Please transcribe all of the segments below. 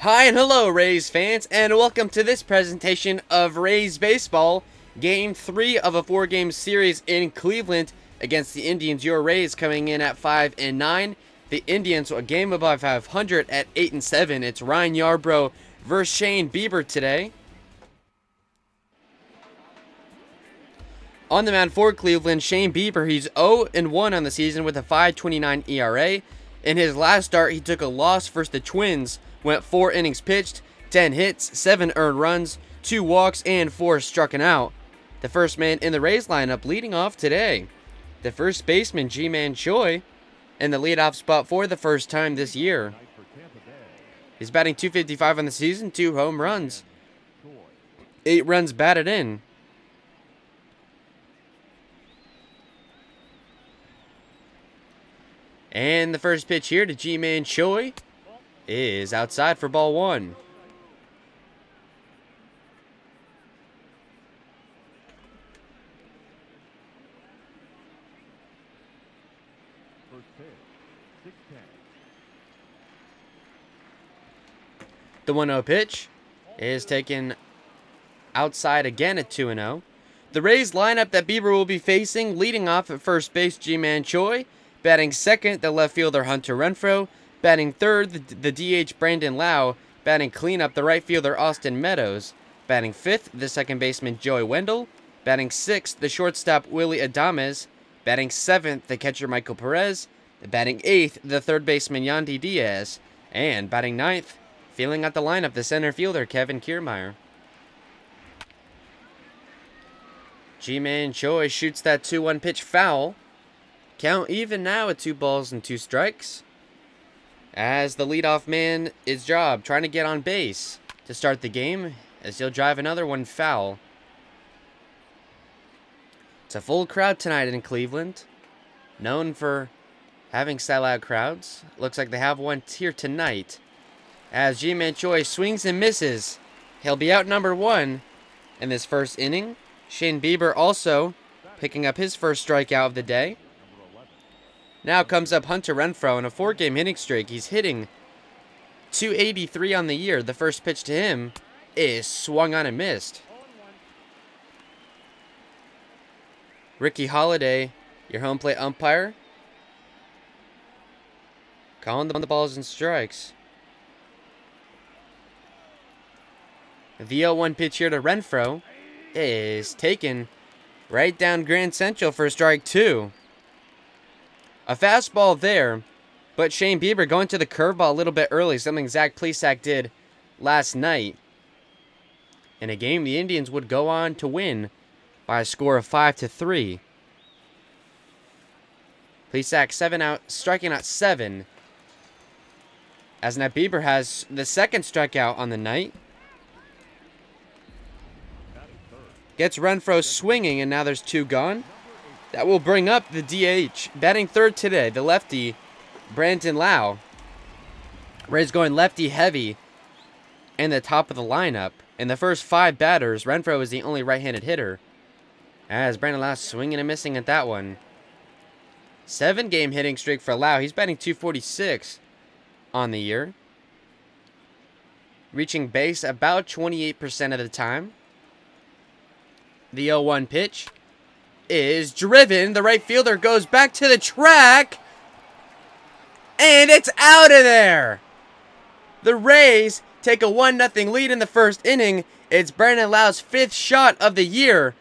Hi and hello, Rays fans, and welcome to this presentation of Rays Baseball, Game 3 of a 4-game series in Cleveland against the Indians. Your Rays coming in at 5-9. The Indians, a game above 500 at 8-7. It's Ryan Yarbrough versus Shane Bieber today. On the mound for Cleveland, Shane Bieber, he's 0-1 on the season with a 5.29 ERA. In his last start, he took a loss versus the Twins, went 4 innings pitched, 10 hits, 7 earned runs, 2 walks, and 4 struck out. The first man in the Rays lineup leading off today, the first baseman Ji-Man Choi, in the leadoff spot for the first time this year. He's batting .255 on the season, 2 home runs, 8 runs batted in. And the first pitch here to Ji-Man Choi is outside for ball 1. The 1-0 pitch is taken outside again at 2-0. The Rays lineup that Bieber will be facing, leading off at first base, Ji-Man Choi. Batting second, the left fielder Hunter Renfroe. Batting third, the DH Brandon Lau. Batting cleanup, the right fielder Austin Meadows. Batting fifth, the second baseman Joey Wendell. Batting sixth, the shortstop Willie Adames. Batting seventh, the catcher Michael Perez. Batting eighth, the third baseman Yandy Diaz. And batting ninth, filling out the lineup, the center fielder Kevin Kiermaier. Ji-Man Choi shoots that 2-1 pitch foul. Count even now at 2 balls and 2 strikes. As the leadoff man is trying to get on base to start the game, as he'll drive another one foul. It's a full crowd tonight in Cleveland, known for having sellout crowds. Looks like they have one here tonight. As Ji-Man Choi swings and misses, he'll be out number 1 in this first inning. Shane Bieber also picking up his first strikeout of the day. Now comes up Hunter Renfroe in a 4-game hitting streak. He's hitting .283 on the year. The first pitch to him is swung on and missed. Ricky Holiday, your home plate umpire, calling the balls and strikes. The 0-1 pitch here to Renfroe is taken right down Grand Central for strike 2. A fastball there, but Shane Bieber going to the curveball a little bit early, something Zach Plesac did last night. In a game the Indians would go on to win by a score of 5-3. Plesac striking out 7. As now Bieber has the second strikeout on the night. Gets Renfroe swinging, and now there's 2 gone. That will bring up the DH. Batting third today, the lefty, Brandon Lau. Rays going lefty heavy in the top of the lineup. In the first 5 batters, Renfroe is the only right-handed hitter. As Brandon Lau swinging and missing at that one. 7-game hitting streak for Lau. He's batting .246 on the year. Reaching base about 28% of the time. The 0-1 pitch is driven. The right fielder goes back to the track. And it's out of there. The Rays take a 1-0 lead in the first inning. It's Brandon Lau's 5th shot of the year.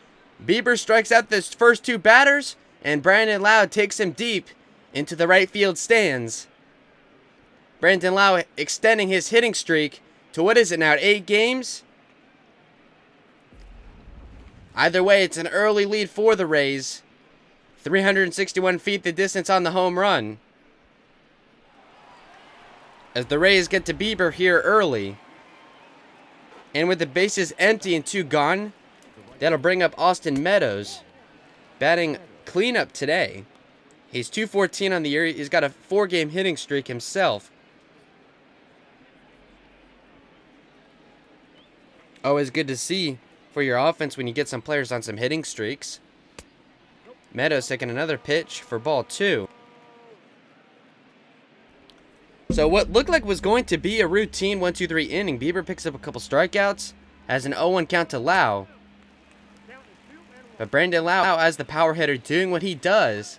Bieber strikes out the first 2 batters, and Brandon Lau takes him deep into the right field stands. Brandon Lau extending his hitting streak to, what is it now, 8 games? Either way, it's an early lead for the Rays. 361 feet the distance on the home run. As the Rays get to Bieber here early. And with the bases empty and 2 gone, that'll bring up Austin Meadows. Batting cleanup today. He's .214 on the year. He's got a 4-game hitting streak himself. Always good to see for your offense when you get some players on some hitting streaks. Meadows taking another pitch for ball 2. So what looked like was going to be a routine 1-2-3 inning, Bieber picks up a couple strikeouts, has an 0-1 count to Lau. But Brandon Lau, as the power hitter, doing what he does,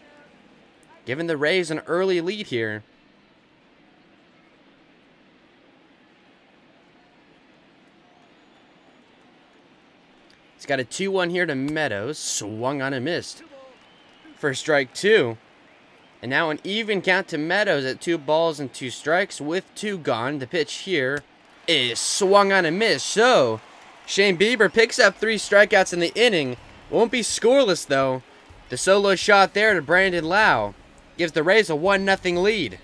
giving the Rays an early lead here. He's got a 2-1 here to Meadows. Swung on and missed for strike 2. And now an even count to Meadows at 2 balls and 2 strikes with 2 gone. The pitch here is swung on and missed. So Shane Bieber picks up 3 strikeouts in the inning. Won't be scoreless though. The solo shot there to Brandon Lau gives the Rays a 1-0 lead.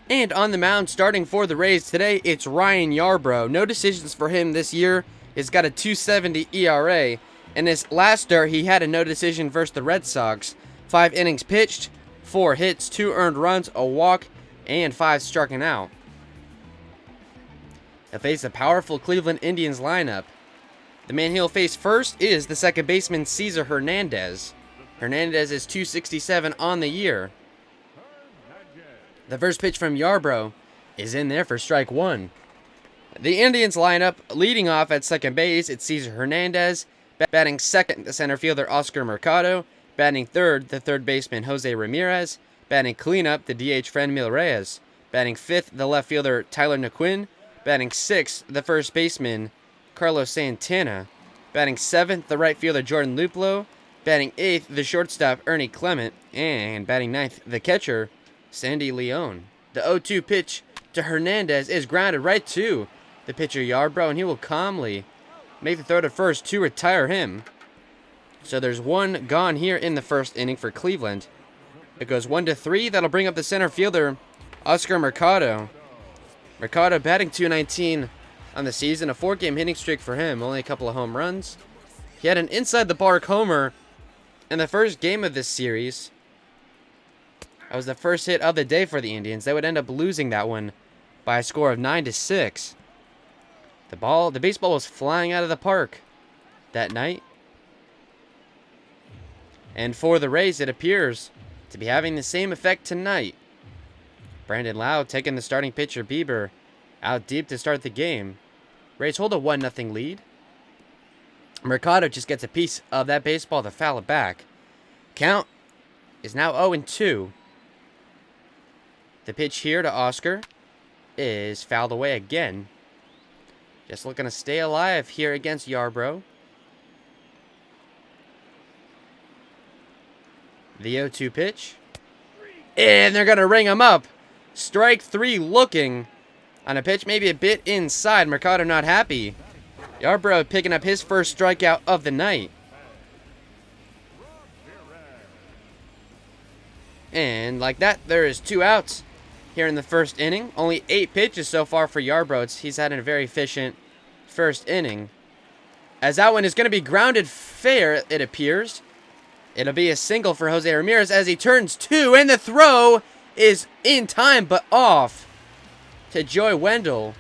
And on the mound, starting for the Rays today, it's Ryan Yarbrough. No decisions for him this year. He's got a 2.70 ERA. In his last start, he had a no decision versus the Red Sox. 5 innings pitched, 4 hits, 2 earned runs, a walk, and 5 striking out. He'll face a powerful Cleveland Indians lineup. The man he'll face first is the second baseman, Cesar Hernandez. Hernandez is 267 on the year. The first pitch from Yarbrough is in there for strike 1. The Indians lineup leading off at second base, it's Cesar Hernandez. Batting second, the center fielder Oscar Mercado. Batting third, the third baseman Jose Ramirez. Batting cleanup, the DH Franmil Reyes. Batting fifth, the left fielder Tyler Naquin. Batting sixth, the first baseman Carlos Santana. Batting seventh, the right fielder Jordan Luplow. Batting eighth, the shortstop Ernie Clement. And batting ninth, the catcher Sandy Leone. The 0-2 pitch to Hernandez is grounded right to the pitcher Yarbrough, and he will calmly make the throw to first to retire him. So there's 1 gone here in the first inning for Cleveland. It goes 1-3. That'll bring up the center fielder Oscar Mercado. Mercado batting .219 on the season, a 4-game hitting streak for him, only a couple of home runs. He had an inside the park homer in the first game of this series. That was the first hit of the day for the Indians. They would end up losing that one by a score of 9-6. The baseball was flying out of the park that night. And for the Rays, it appears to be having the same effect tonight. Brandon Lau taking the starting pitcher Bieber out deep to start the game. Rays hold a 1-0 lead. Mercado just gets a piece of that baseball to foul it back. Count is now 0-2. The pitch here to Oscar is fouled away again. Just looking to stay alive here against Yarbrough. The 0-2 pitch. And they're going to ring him up. Strike 3 looking on a pitch maybe a bit inside. Mercado not happy. Yarbrough picking up his first strikeout of the night. And like that, there is 2 outs here in the first inning. Only 8 pitches so far for Yarbrough. He's had a very efficient first inning. As that one is going to be grounded fair, it appears. It'll be a single for Jose Ramirez as he turns 2, and the throw is in time but off to Joey Wendell.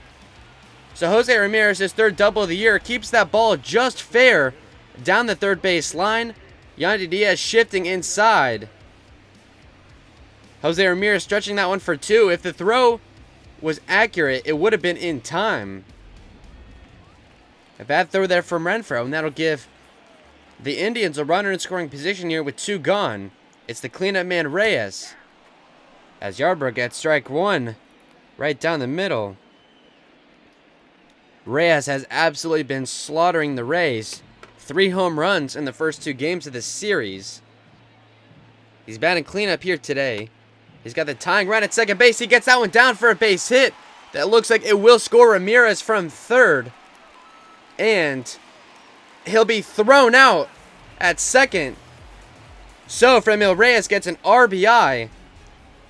So Jose Ramirez, his 3rd double of the year, keeps that ball just fair down the third base line. Yandy Diaz shifting inside. Jose Ramirez stretching that one for 2. If the throw was accurate, it would have been in time. A bad throw there from Renfroe, and that'll give the Indians a runner in scoring position here with 2 gone. It's the cleanup man Reyes, as Yarbrough gets strike 1 right down the middle. Reyes has absolutely been slaughtering the Rays. 3 home runs in the first 2 games of this series. He's batting cleanup here today. He's got the tying run at second base. He gets that one down for a base hit. That looks like it will score Ramirez from third. And he'll be thrown out at second. So Franmil Reyes gets an RBI.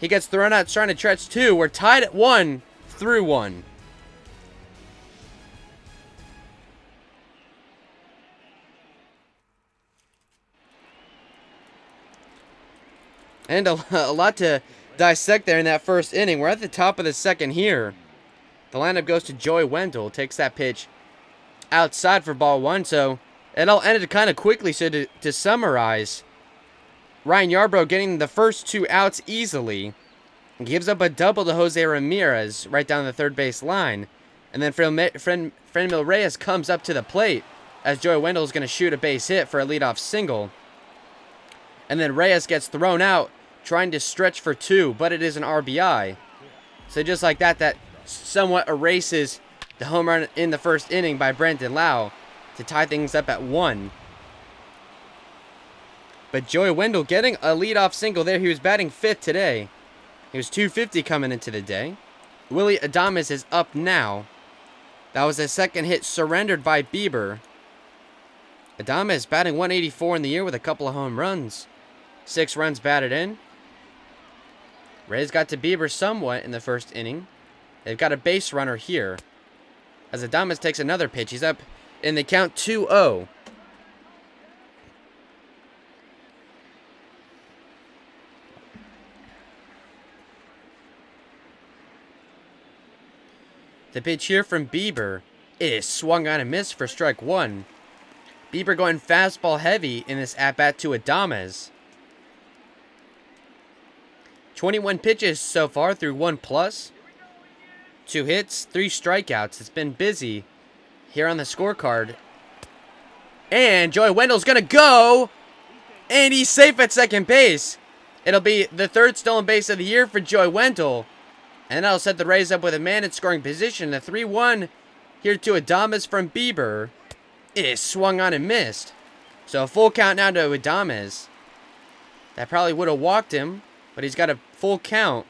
He gets thrown out trying to stretch 2. We're tied at 1 through 1. And a lot to dissect there in that first inning. We're at the top of the second here. The lineup goes to Joey Wendell. Takes that pitch outside for ball 1. So It all ended kind of quickly, so to summarize, Ryan Yarbrough getting the first 2 outs easily. Gives up a double to Jose Ramirez right down the third base line. And then Franmil Reyes comes up to the plate as Joey Wendell is going to shoot a base hit for a leadoff single. And then Reyes gets thrown out trying to stretch for 2, but it is an RBI. So just like that, that somewhat erases the home run in the first inning by Brandon Lau to tie things up at 1. But Joey Wendell getting a leadoff single there. He was batting 5th today. He was 250 coming into the day. Willy Adames is up now. That was his second hit surrendered by Bieber. Adames batting 184 in the year with a couple of home runs. 6 runs batted in. Rays got to Bieber somewhat in the first inning. They've got a base runner here. As Adames takes another pitch. He's up in the count 2-0. The pitch here from Bieber is swung on and missed for strike 1. Bieber going fastball heavy in this at-bat to Adames. 21 pitches so far through 1+. 2 hits, 3 strikeouts. It's been busy here on the scorecard. And Joey Wendell's going to go. And he's safe at second base. It'll be the 3rd stolen base of the year for Joey Wendell. And that'll set the Rays up with a man in scoring position. The 3-1 here to Adames from Bieber is swung on and missed. So a full count now to Adames. That probably would have walked him, but he's got a full count.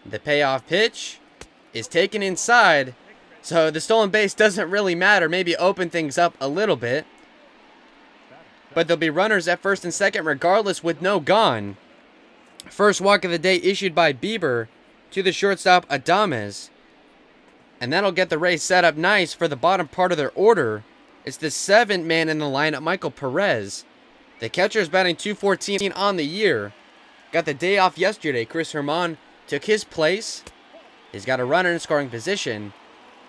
The payoff pitch is taken inside. So the stolen base doesn't really matter. Maybe open things up a little bit. But there'll be runners at first and second regardless with no gone. First walk of the day issued by Bieber to the shortstop Adames. And that'll get the Rays set up nice for the bottom part of their order. It's the 7th man in the lineup, Michael Perez. The catcher is batting .214 on the year. Got the day off yesterday. Chris Herman took his place. He's got a runner in scoring position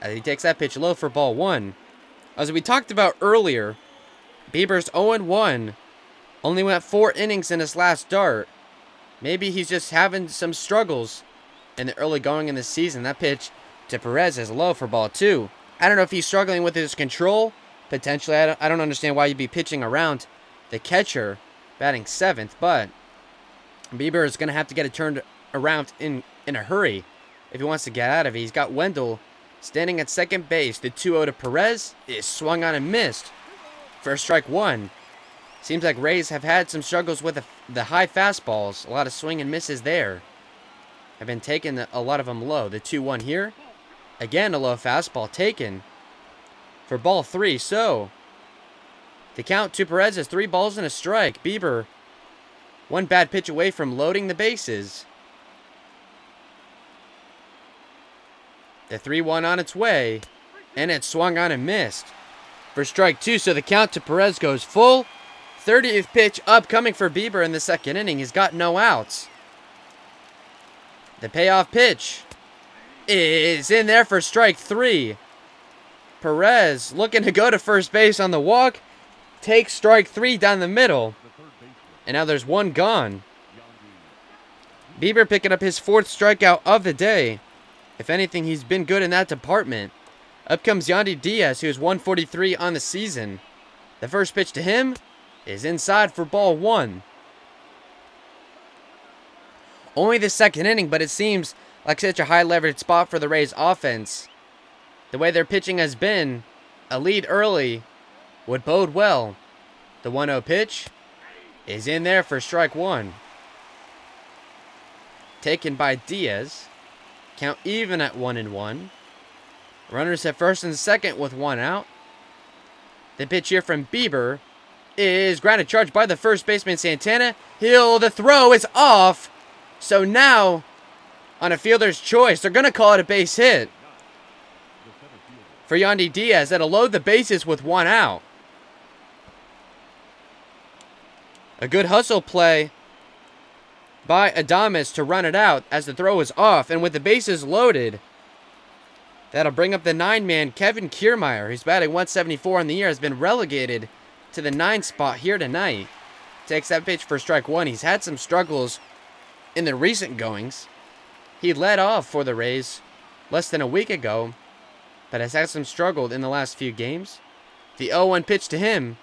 as he takes that pitch low for ball 1. As we talked about earlier, Bieber's 0-1. Only went 4 innings in his last start. Maybe he's just having some struggles in the early going in the season. That pitch to Perez is low for ball 2. I don't know if he's struggling with his control. Potentially, I don't understand why you'd be pitching around the catcher batting 7th. But Bieber is going to have to get it turned around in a hurry if he wants to get out of it. He's got Wendell standing at second base. The 2-0 to Perez is swung on and missed for strike 1. Seems like Rays have had some struggles with the high fastballs. A lot of swing and misses there. Have been taking a lot of them low. The 2-1 here. Again, a low fastball taken for ball 3. So, the count to Perez is 3 balls and a strike. Bieber, 1 bad pitch away from loading the bases. The 3-1 on its way. And it swung on and missed for strike 2. So the count to Perez goes full. 30th pitch upcoming for Bieber in the second inning. He's got no outs. The payoff pitch is in there for strike 3. Perez looking to go to first base on the walk. Takes strike 3 down the middle. And now there's 1 gone. Bieber picking up his 4th strikeout of the day. If anything, he's been good in that department. Up comes Yandy Diaz, who is 143 on the season. The first pitch to him is inside for ball 1. Only the second inning, but it seems like such a high leverage spot for the Rays offense. The way their pitching has been, a lead early would bode well. The 1-0 pitch is in there for strike 1. Taken by Diaz. Count even at 1-1. Runners at first and second with 1 out. The pitch here from Bieber is grounded charge by the first baseman Santana. The throw is off. So now, on a fielder's choice, they're going to call it a base hit for Yandy Diaz. That'll load the bases with 1 out. A good hustle play by Adames to run it out as the throw is off. And with the bases loaded, That'll bring up the 9-man, Kevin Kiermaier, who's batting 174 on the year, has been relegated to the 9 spot here tonight. Takes that pitch for strike one. He's had some struggles in the recent goings. He led off for the Rays less than a week ago, but has had some struggle in the last few games. The 0-1 pitch to him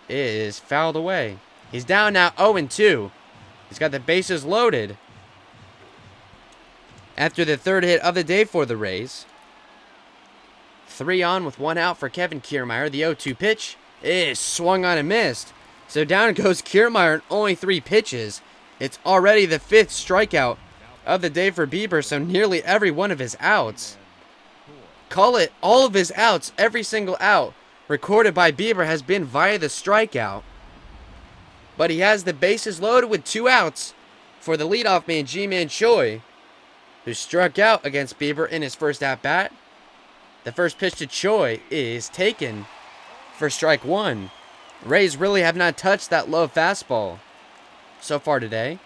is fouled away. He's down now 0-2. He's got the bases loaded after the third hit of the day for the Rays. 3 on with 1 out for Kevin Kiermaier. The 0-2 pitch is swung on and missed. So down goes Kiermaier in only 3 pitches. It's already the 5th strikeout of the day for Bieber, so nearly every one of his outs. Call it all of his outs, every single out recorded by Bieber has been via the strikeout. But he has the bases loaded with 2 outs for the leadoff man, Ji-Man Choi, who struck out against Bieber in his first at-bat. The first pitch to Choi is taken for strike one. Rays really have not touched that low fastball so far today.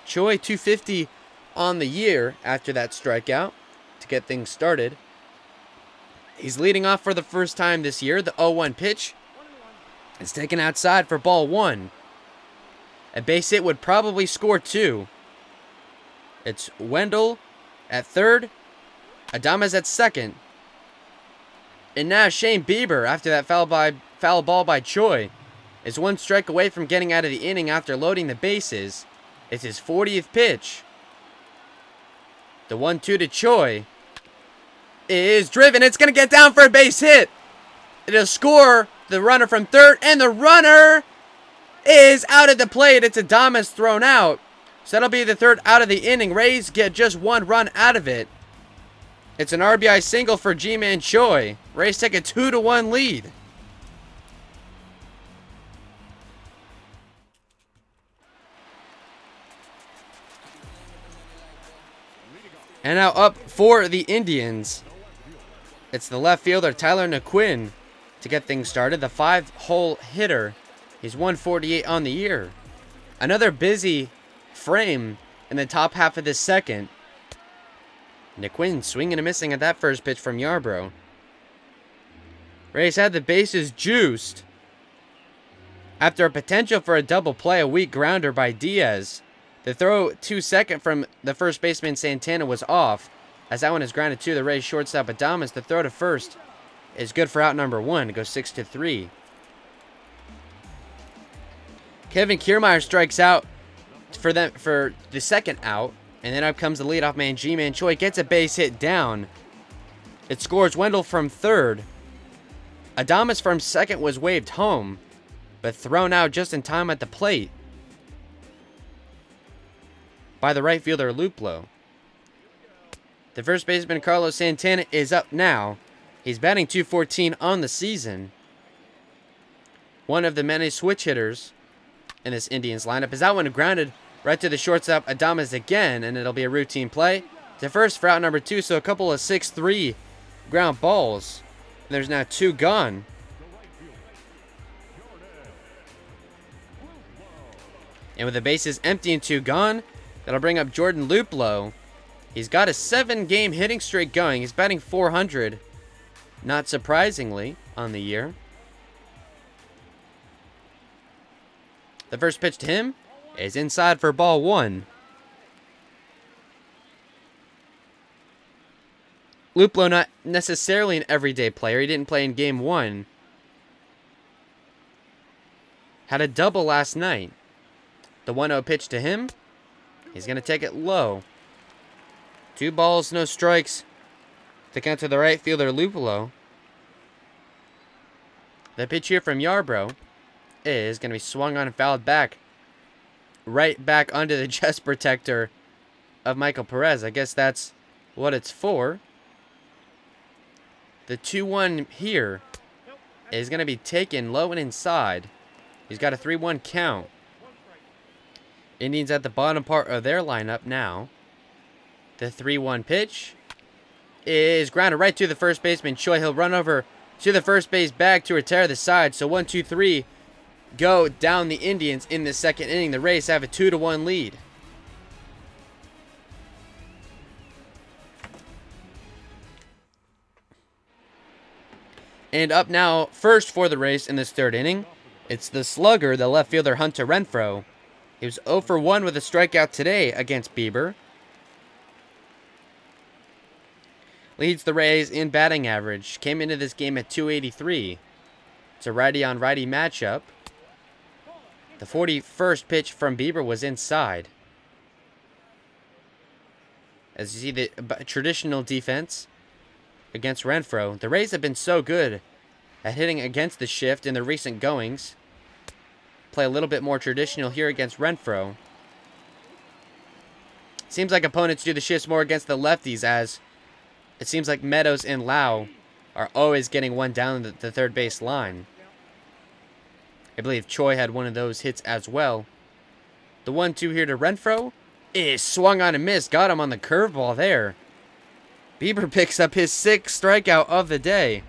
Choi 250 on the year after that strikeout to get things started. He's leading off for the first time this year. The 0-1 pitch is taken outside for ball 1. A base hit would probably score 2. It's Wendell at third, Adames at second. And now Shane Bieber, after that foul ball by Choi, is 1 strike away from getting out of the inning after loading the bases. It's his 40th pitch. The 1-2 to Choi is driven. It's going to get down for a base hit. It'll score the runner from third, and the runner is out at the plate. It's Adames thrown out. So that'll be the 3rd out of the inning. Rays get just 1 run out of it. It's an RBI single for Ji-Man Choi. Rays take a 2-1 lead. And now up for the Indians, it's the left fielder Tyler Naquin to get things started. The 5-hole hitter. He's 148 on the year. Another busy frame in the top half of this second. Naquin swinging and missing at that first pitch from Yarbrough. Rays had the bases juiced after a potential for a double play, a weak grounder by Diaz. The throw to second from the first baseman Santana was off, as that one is grounded to the Rays shortstop Adames. The throw to first is good for out number 1. It goes 6-3. Kevin Kiermaier strikes out for the second out. And then up comes the leadoff man, Ji-Man Choi. Gets a base hit down. It scores Wendell from third. Adames from second was waved home, but thrown out just in time at the plate by the right fielder, Luplow. The first baseman, Carlos Santana, is up now. He's batting .214 on the season. One of the many switch hitters in this Indians lineup. Is that one grounded right to the shortstop, Adames again, and it'll be a routine play to first for out number 2, so a couple of 6-3 ground balls. And there's now 2 gone. And with the bases empty and 2 gone, that'll bring up Jordan Luplow. He's got a 7-game hitting streak going. He's batting .400, not surprisingly, on the year. The first pitch to him is inside for ball 1. Luplow not necessarily an everyday player. He didn't play in game 1. Had a double last night. The 1-0 pitch to him. He's going to take it low. 2 balls, no strikes. To count to the right fielder, Luplow. The pitch here from Yarbrough is going to be swung on and fouled back. Right back under the chest protector of Michael Perez. I guess that's what it's for. The 2-1 here is going to be taken low and inside. He's got a 3-1 count. Indians at the bottom part of their lineup now. The 3-1 pitch is grounded right to the first baseman. Choi, he'll run over to the first base bag to retire the side. So 1-2-3 go down the Indians in the second inning. The Rays have a 2-1 lead. And up now, first for the Rays in this third inning, it's the slugger, the left fielder Hunter Renfroe. He was 0 for 1 with a strikeout today against Bieber. Leads the Rays in batting average. Came into this game at 283. It's a righty-on-righty matchup. The 41st pitch from Bieber was inside. As you see, the traditional defense against Renfroe. The Rays have been so good at hitting against the shift in the recent goings. Play a little bit more traditional here against Renfroe. Seems like opponents do the shifts more against the lefties, as it seems like Meadows and Lau are always getting one down the third base line. I believe Choi had one of those hits as well. The 1-2 here to Renfroe is swung on and missed. Got him on the curveball there. Bieber picks up his 6th strikeout of the day.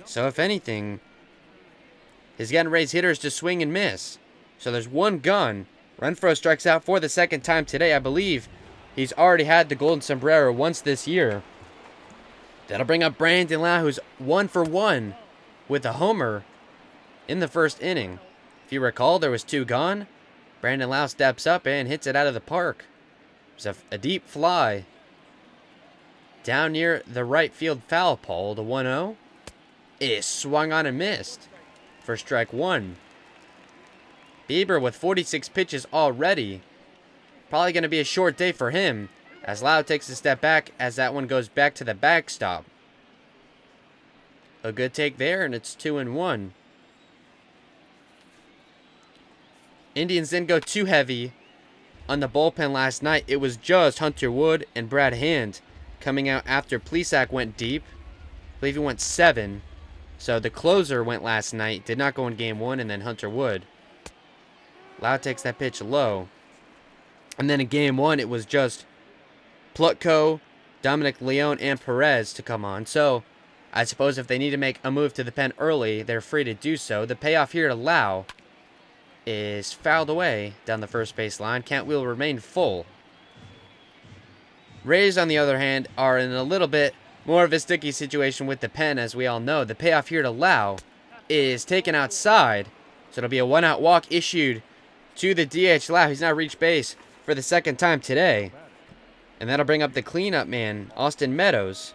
So if anything, he's getting Rays hitters to swing and miss. So there's one gun. Renfroe strikes out for the second time today. I believe he's already had the golden sombrero once this year. That'll bring up Brandon Lau, who's 1 for 1 with a homer in the first inning. If you recall, there was 2 gone. Brandon Lau steps up and hits it out of the park. It's a deep fly down near the right field foul pole. The 1-0 is swung on and missed for strike 1. Bieber with 46 pitches already. Probably going to be a short day for him, as Lau takes a step back as that one goes back to the backstop. A good take there, and it's 2-1. Indians didn't go too heavy on the bullpen last night. It was just Hunter Wood and Brad Hand coming out after Plesac went deep. I believe he went 7. So the closer went last night. Did not go in game 1, and then Hunter Wood. Lau takes that pitch low. And then in game 1, it was just Plutko, Dominic Leone, and Perez to come on. So I suppose if they need to make a move to the pen early, they're free to do so. The payoff here to Lau is fouled away down the first base line. Count will remain full. Rays, on the other hand, are in a little bit more of a sticky situation with the pen, as we all know. The payoff here to Lau is taken outside, so it'll be a 1-out walk issued to the DH Lau. He's now reached base for the second time today. And that'll bring up the cleanup man, Austin Meadows,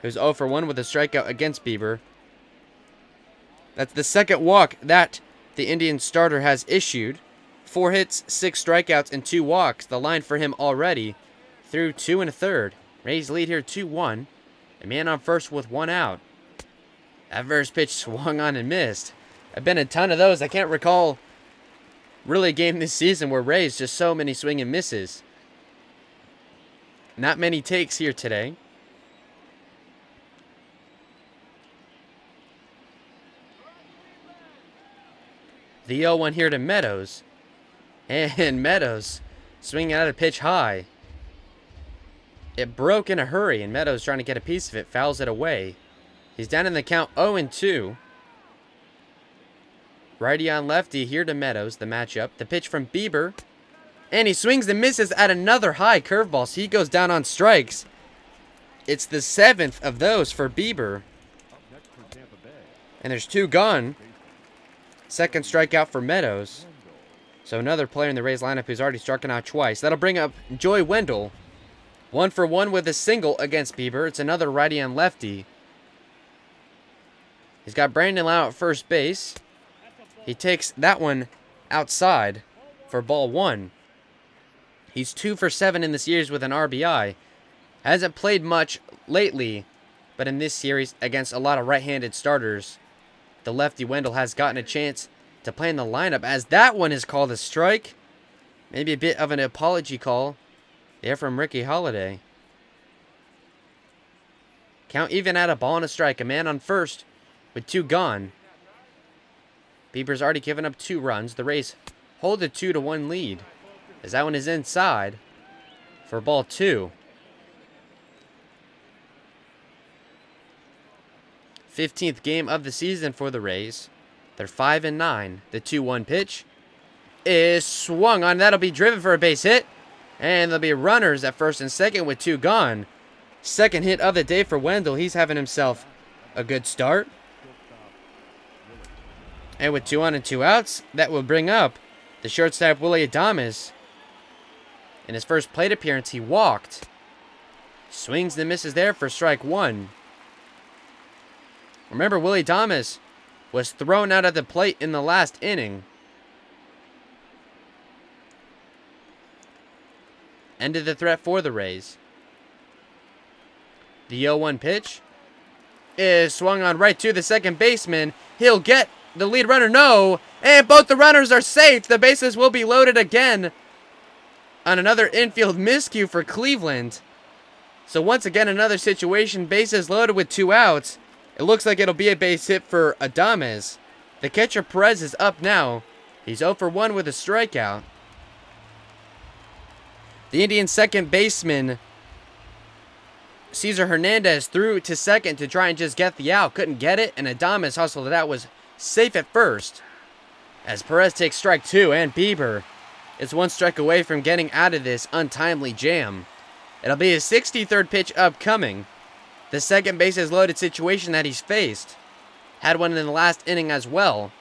who's 0 for 1 with a strikeout against Bieber. That's the second walk that the Indian starter has issued. 4 hits, 6 strikeouts, and 2 walks. The line for him already through 2 1/3. Rays lead here 2-1. A man on first with 1 out. That first pitch swung on and missed. I've been a ton of those. I can't recall really a game this season where Rays just so many swing and misses. Not many takes here today. The 0-1 here to Meadows. And Meadows swinging out a pitch high. It broke in a hurry, and Meadows trying to get a piece of it, fouls it away. He's down in the count 0-2. Righty on lefty here to Meadows, the matchup. The pitch from Bieber. And he swings and misses at another high curveball, so he goes down on strikes. It's the 7th of those for Bieber. And there's 2 gone. Second strikeout for Meadows. So another player in the Rays lineup who's already struck out twice. That'll bring up Joy Wendell. 1 for 1 with a single against Bieber. It's another righty on lefty. He's got Brandon Lau at first base. He takes that one outside for ball 1. He's 2 for 7 in the series with an RBI. Hasn't played much lately, but in this series against a lot of right-handed starters, the lefty Wendell has gotten a chance to play in the lineup, as that one is called a strike. Maybe a bit of an apology call there from Ricky Holiday. Count even at a ball and a strike. A man on first with 2 gone. Bieber's already given up 2 runs. The Rays hold a 2-1 lead, as that one is inside for ball 2. 15th game of the season for the Rays. They're 5-9. The 2-1 pitch is swung on. That'll be driven for a base hit. And there'll be runners at first and second with 2 gone. Second hit of the day for Wendell. He's having himself A good start. And with 2 on and 2 outs, that will bring up the shortstop Willie Adames. In his first plate appearance, he walked. Swings and misses there for strike 1. Remember, Willie Adames was thrown out at the plate in the last inning. Ended the threat for the Rays. The 0-1 pitch is swung on right to the second baseman. He'll get the lead runner, no, and both the runners are safe. The bases will be loaded again on another infield miscue for Cleveland. So once again, another situation, bases loaded with 2 outs. It looks like it'll be a base hit for Adames. The catcher Perez is up now. He's 0 for 1 with a strikeout. The Indians' second baseman, Cesar Hernandez, threw to second to try and just get the out. Couldn't get it, and Adames hustled it out, was safe at first. As Perez takes strike 2, and Bieber is 1 strike away from getting out of this untimely jam. It'll be his 63rd pitch upcoming. The second bases loaded situation that he's faced. Had one in the last inning as well.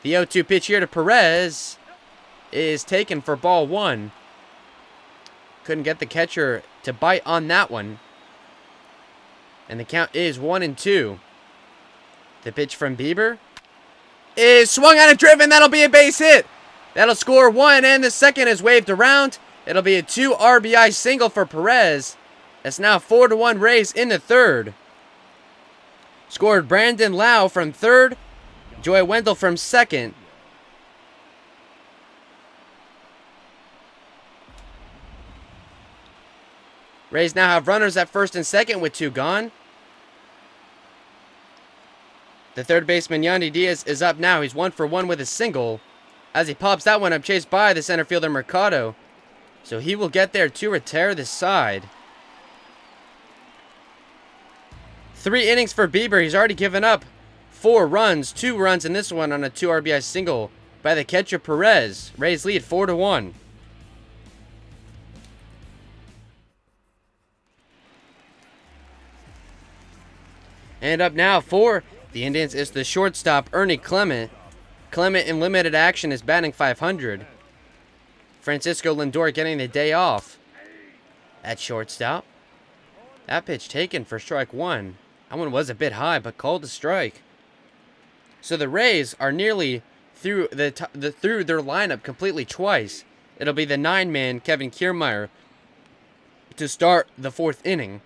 The 0-2 pitch here to Perez is taken for ball 1. Couldn't get the catcher to bite on that one. And the count is 1-2. The pitch from Bieber is swung on and driven. That'll be a base hit. That'll score 1, and the second is waved around. It'll be a 2 RBI single for Perez. It's now 4-1 Rays in the third. Scored Brandon Lau from third, Joy Wendell from second. Rays now have runners at first and second with 2 gone. The third baseman, Yandy Diaz, is up now. He's 1 for 1 with a single. As he pops that one up, chased by the center fielder Mercado. So he will get there to retire the side. 3 innings for Bieber. He's already given up 4 runs. 2 runs in this one on a 2 RBI single by the catcher Perez. Rays lead 4-1. And up now for the Indians is the shortstop, Ernie Clement. Clement in limited action is batting .500. Francisco Lindor getting the day off at shortstop. That pitch taken for strike 1. That one was a bit high, but called a strike. So the Rays are nearly through through their lineup completely twice. It'll be the 9-man Kevin Kiermaier to start the 4th inning.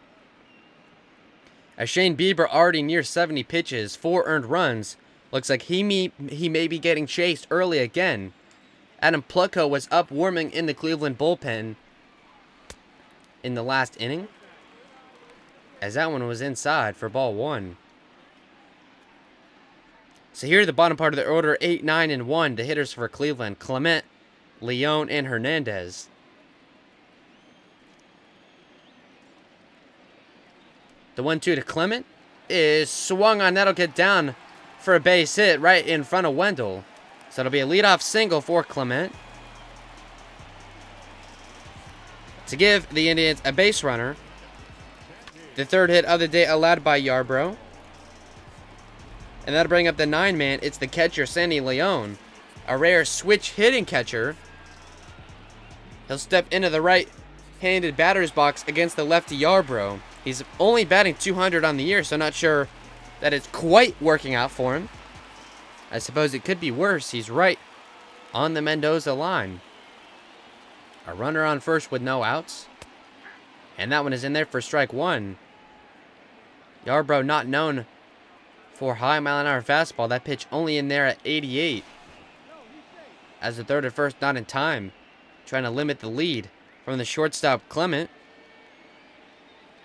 As Shane Bieber already near 70 pitches, 4 earned runs. Looks like he may be getting chased early again. Adam Plutko was up warming in the Cleveland bullpen in the last inning, as that one was inside for ball 1. So here at the bottom part of the order, 8, 9, and 1, the hitters for Cleveland: Clement, Leon, and Hernandez. The 1-2 to Clement is swung on. That'll get down for a base hit right in front of Wendell. So it'll be a leadoff single for Clement to give the Indians a base runner. The 3rd hit of the day allowed by Yarbrough. And that'll bring up the 9-man. It's the catcher, Sandy Leon. A rare switch hitting catcher. He'll step into the right-handed batter's box against the lefty Yarbrough. He's only batting .200 on the year, so not sure that it's quite working out for him. I suppose it could be worse. He's right on the Mendoza line. A runner on first with no outs. And that one is in there for strike 1. Yarbrough not known for high mile-an-hour fastball. That pitch only in there at 88. As the third at first not in time. Trying to limit the lead from the shortstop Clement.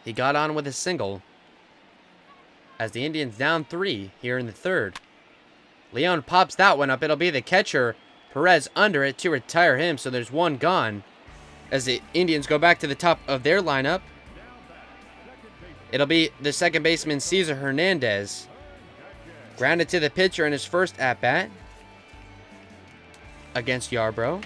He got on with a single. As the Indians down 3 here in the third. Leon pops that one up. It'll be the catcher, Perez, under it to retire him. So there's 1 gone. As the Indians go back to the top of their lineup. It'll be the second baseman, Cesar Hernandez. Grounded to the pitcher in his first at-bat against Yarbrough.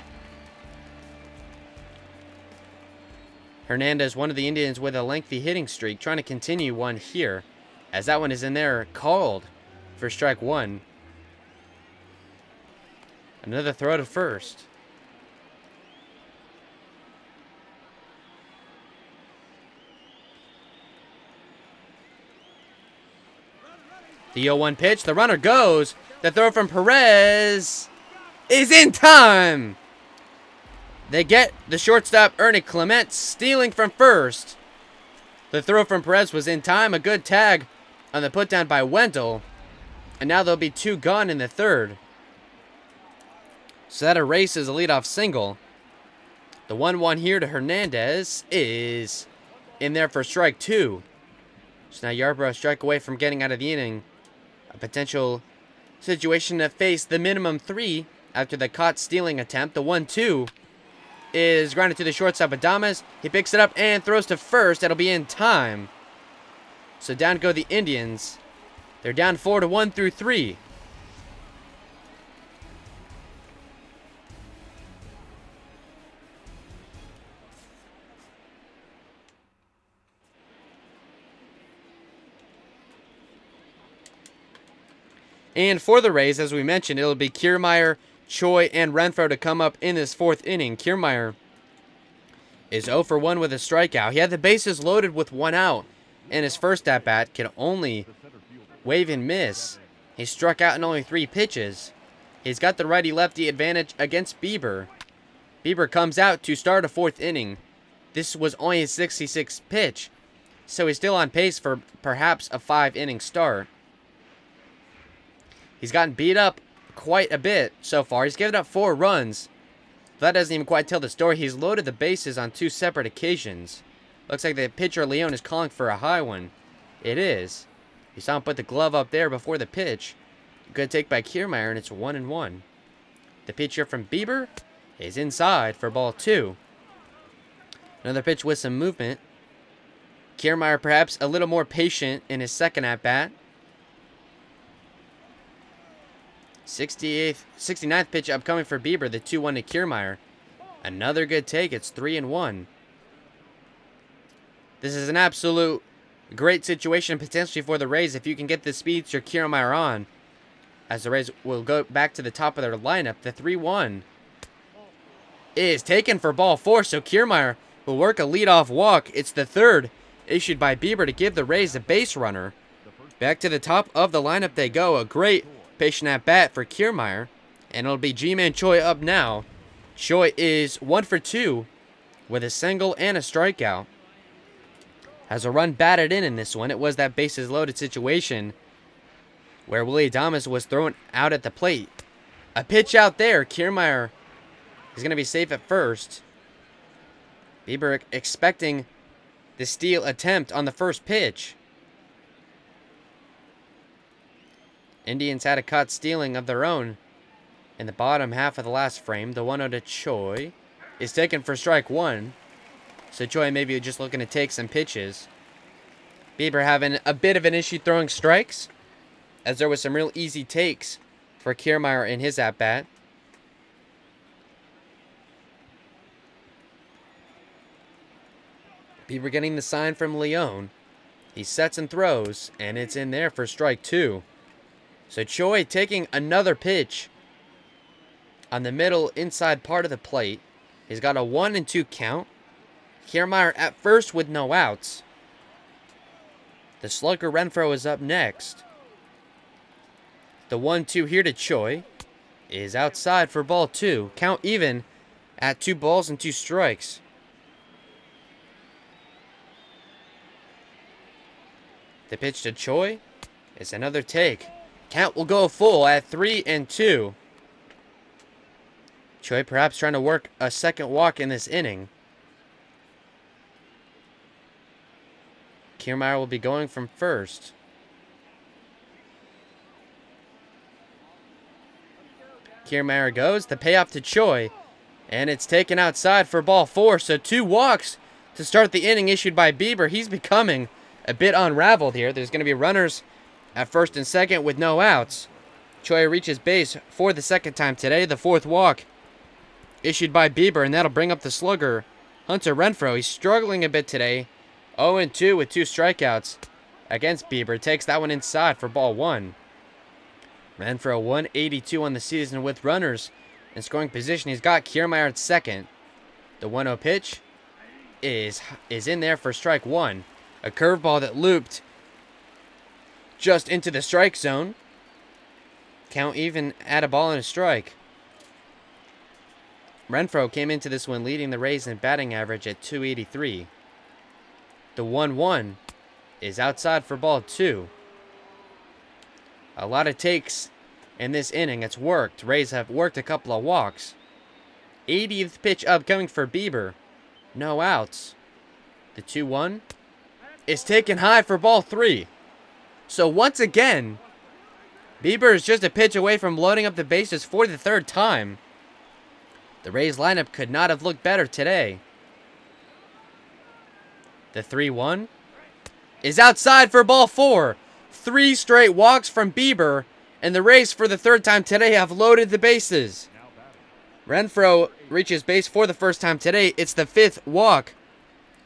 Hernandez, one of the Indians with a lengthy hitting streak, trying to continue one here as that one is in there, called for strike one. Another throw to first. The 0-1 pitch. The runner goes. The throw from Perez is in time. They get the shortstop, Ernie Clement, stealing from first. The throw from Perez was in time. A good tag on the putdown by Wendell. And now there'll be 2 gone in the third. So that erases a leadoff single. The 1-1 here to Hernandez is in there for strike 2. So now Yarbrough a strike away from getting out of the inning. A potential situation to face the minimum 3 after the caught stealing attempt. The 1-2 is grounded to the shortstop, Adames. He picks it up and throws to first. That'll be in time. So down go the Indians. They're down 4-1 through 3. And for the Rays, as we mentioned, it'll be Kiermaier, Choi, and Renfroe to come up in this 4th inning. Kiermaier is 0 for 1 with a strikeout. He had the bases loaded with 1 out in his first at-bat. Could only wave and miss. He struck out in only 3 pitches. He's got the righty-lefty advantage against Bieber. Bieber comes out to start a 4th inning. This was only his 66th pitch, so he's still on pace for perhaps a 5-inning start. He's gotten beat up quite a bit so far. He's given up 4 runs. But that doesn't even quite tell the story. He's loaded the bases on 2 separate occasions. Looks like the pitcher, Leon, is calling for a high one. It is. You saw him put the glove up there before the pitch. Good take by Kiermaier, and it's 1-1. The pitch here from Bieber is inside for ball 2. Another pitch with some movement. Kiermaier perhaps a little more patient in his second at-bat. 69th pitch upcoming for Bieber, the 2-1 to Kiermaier. Another good take. It's 3-1. This is an absolute great situation potentially for the Rays if you can get the speedster Kiermaier on. As the Rays will go back to the top of their lineup. The 3-1 is taken for ball 4, so Kiermaier will work a leadoff walk. It's the 3rd issued by Bieber to give the Rays a base runner. Back to the top of the lineup they go. A great patient at bat for Kiermaier, and it'll be Ji-Man Choi up now. Choi is 1 for 2 with a single and a strikeout. Has a run batted in this one. It was that bases loaded situation where Willie Adames was thrown out at the plate. A pitch out there. Kiermaier is going to be safe at first. Bieber expecting the steal attempt on the first pitch. Indians had a caught stealing of their own in the bottom half of the last frame. The 1-0 to Choi is taken for strike 1. So Choi maybe just looking to take some pitches. Bieber having a bit of an issue throwing strikes, as there was some real easy takes for Kiermaier in his at-bat. Bieber getting the sign from Leon. He sets and throws, and it's in there for strike 2. So Choi taking another pitch on the middle inside part of the plate. He's got a 1-2 count. Kiermaier at first with no outs. The slugger Renfroe is up next. The 1-2 here to Choi is outside for ball 2. Count even at 2 balls and 2 strikes. The pitch to Choi is another take. Count will go full at 3-2. Choi perhaps trying to work a second walk in this inning. Kiermaier will be going from first. Kiermaier goes. The payoff to Choi. And it's taken outside for ball 4. So 2 walks to start the inning issued by Bieber. He's becoming a bit unraveled here. There's going to be runners at first and second with no outs. Choi reaches base for the second time today. The 4th walk issued by Bieber, and that'll bring up the slugger, Hunter Renfroe. He's struggling a bit today. 0-2 with 2 strikeouts against Bieber. Takes that one inside for ball 1. Renfroe 182 on the season with runners in scoring position. He's got Kiermaier at second. The 1-0 pitch is in there for strike 1. A curveball that looped just into the strike zone. Count even at a ball and a strike. Renfroe came into this one leading the Rays in batting average at .283. The 1-1 is outside for ball 2. A lot of takes in this inning. It's worked. Rays have worked a couple of walks. 80th pitch upcoming for Bieber. No outs. The 2-1 is taken high for ball 3. So once again, Bieber is just a pitch away from loading up the bases for the 3rd time. The Rays lineup could not have looked better today. The 3-1 is outside for ball 4. 3 straight walks from Bieber, and the Rays for the 3rd time today have loaded the bases. Renfroe reaches base for the 1st time today. It's the 5th walk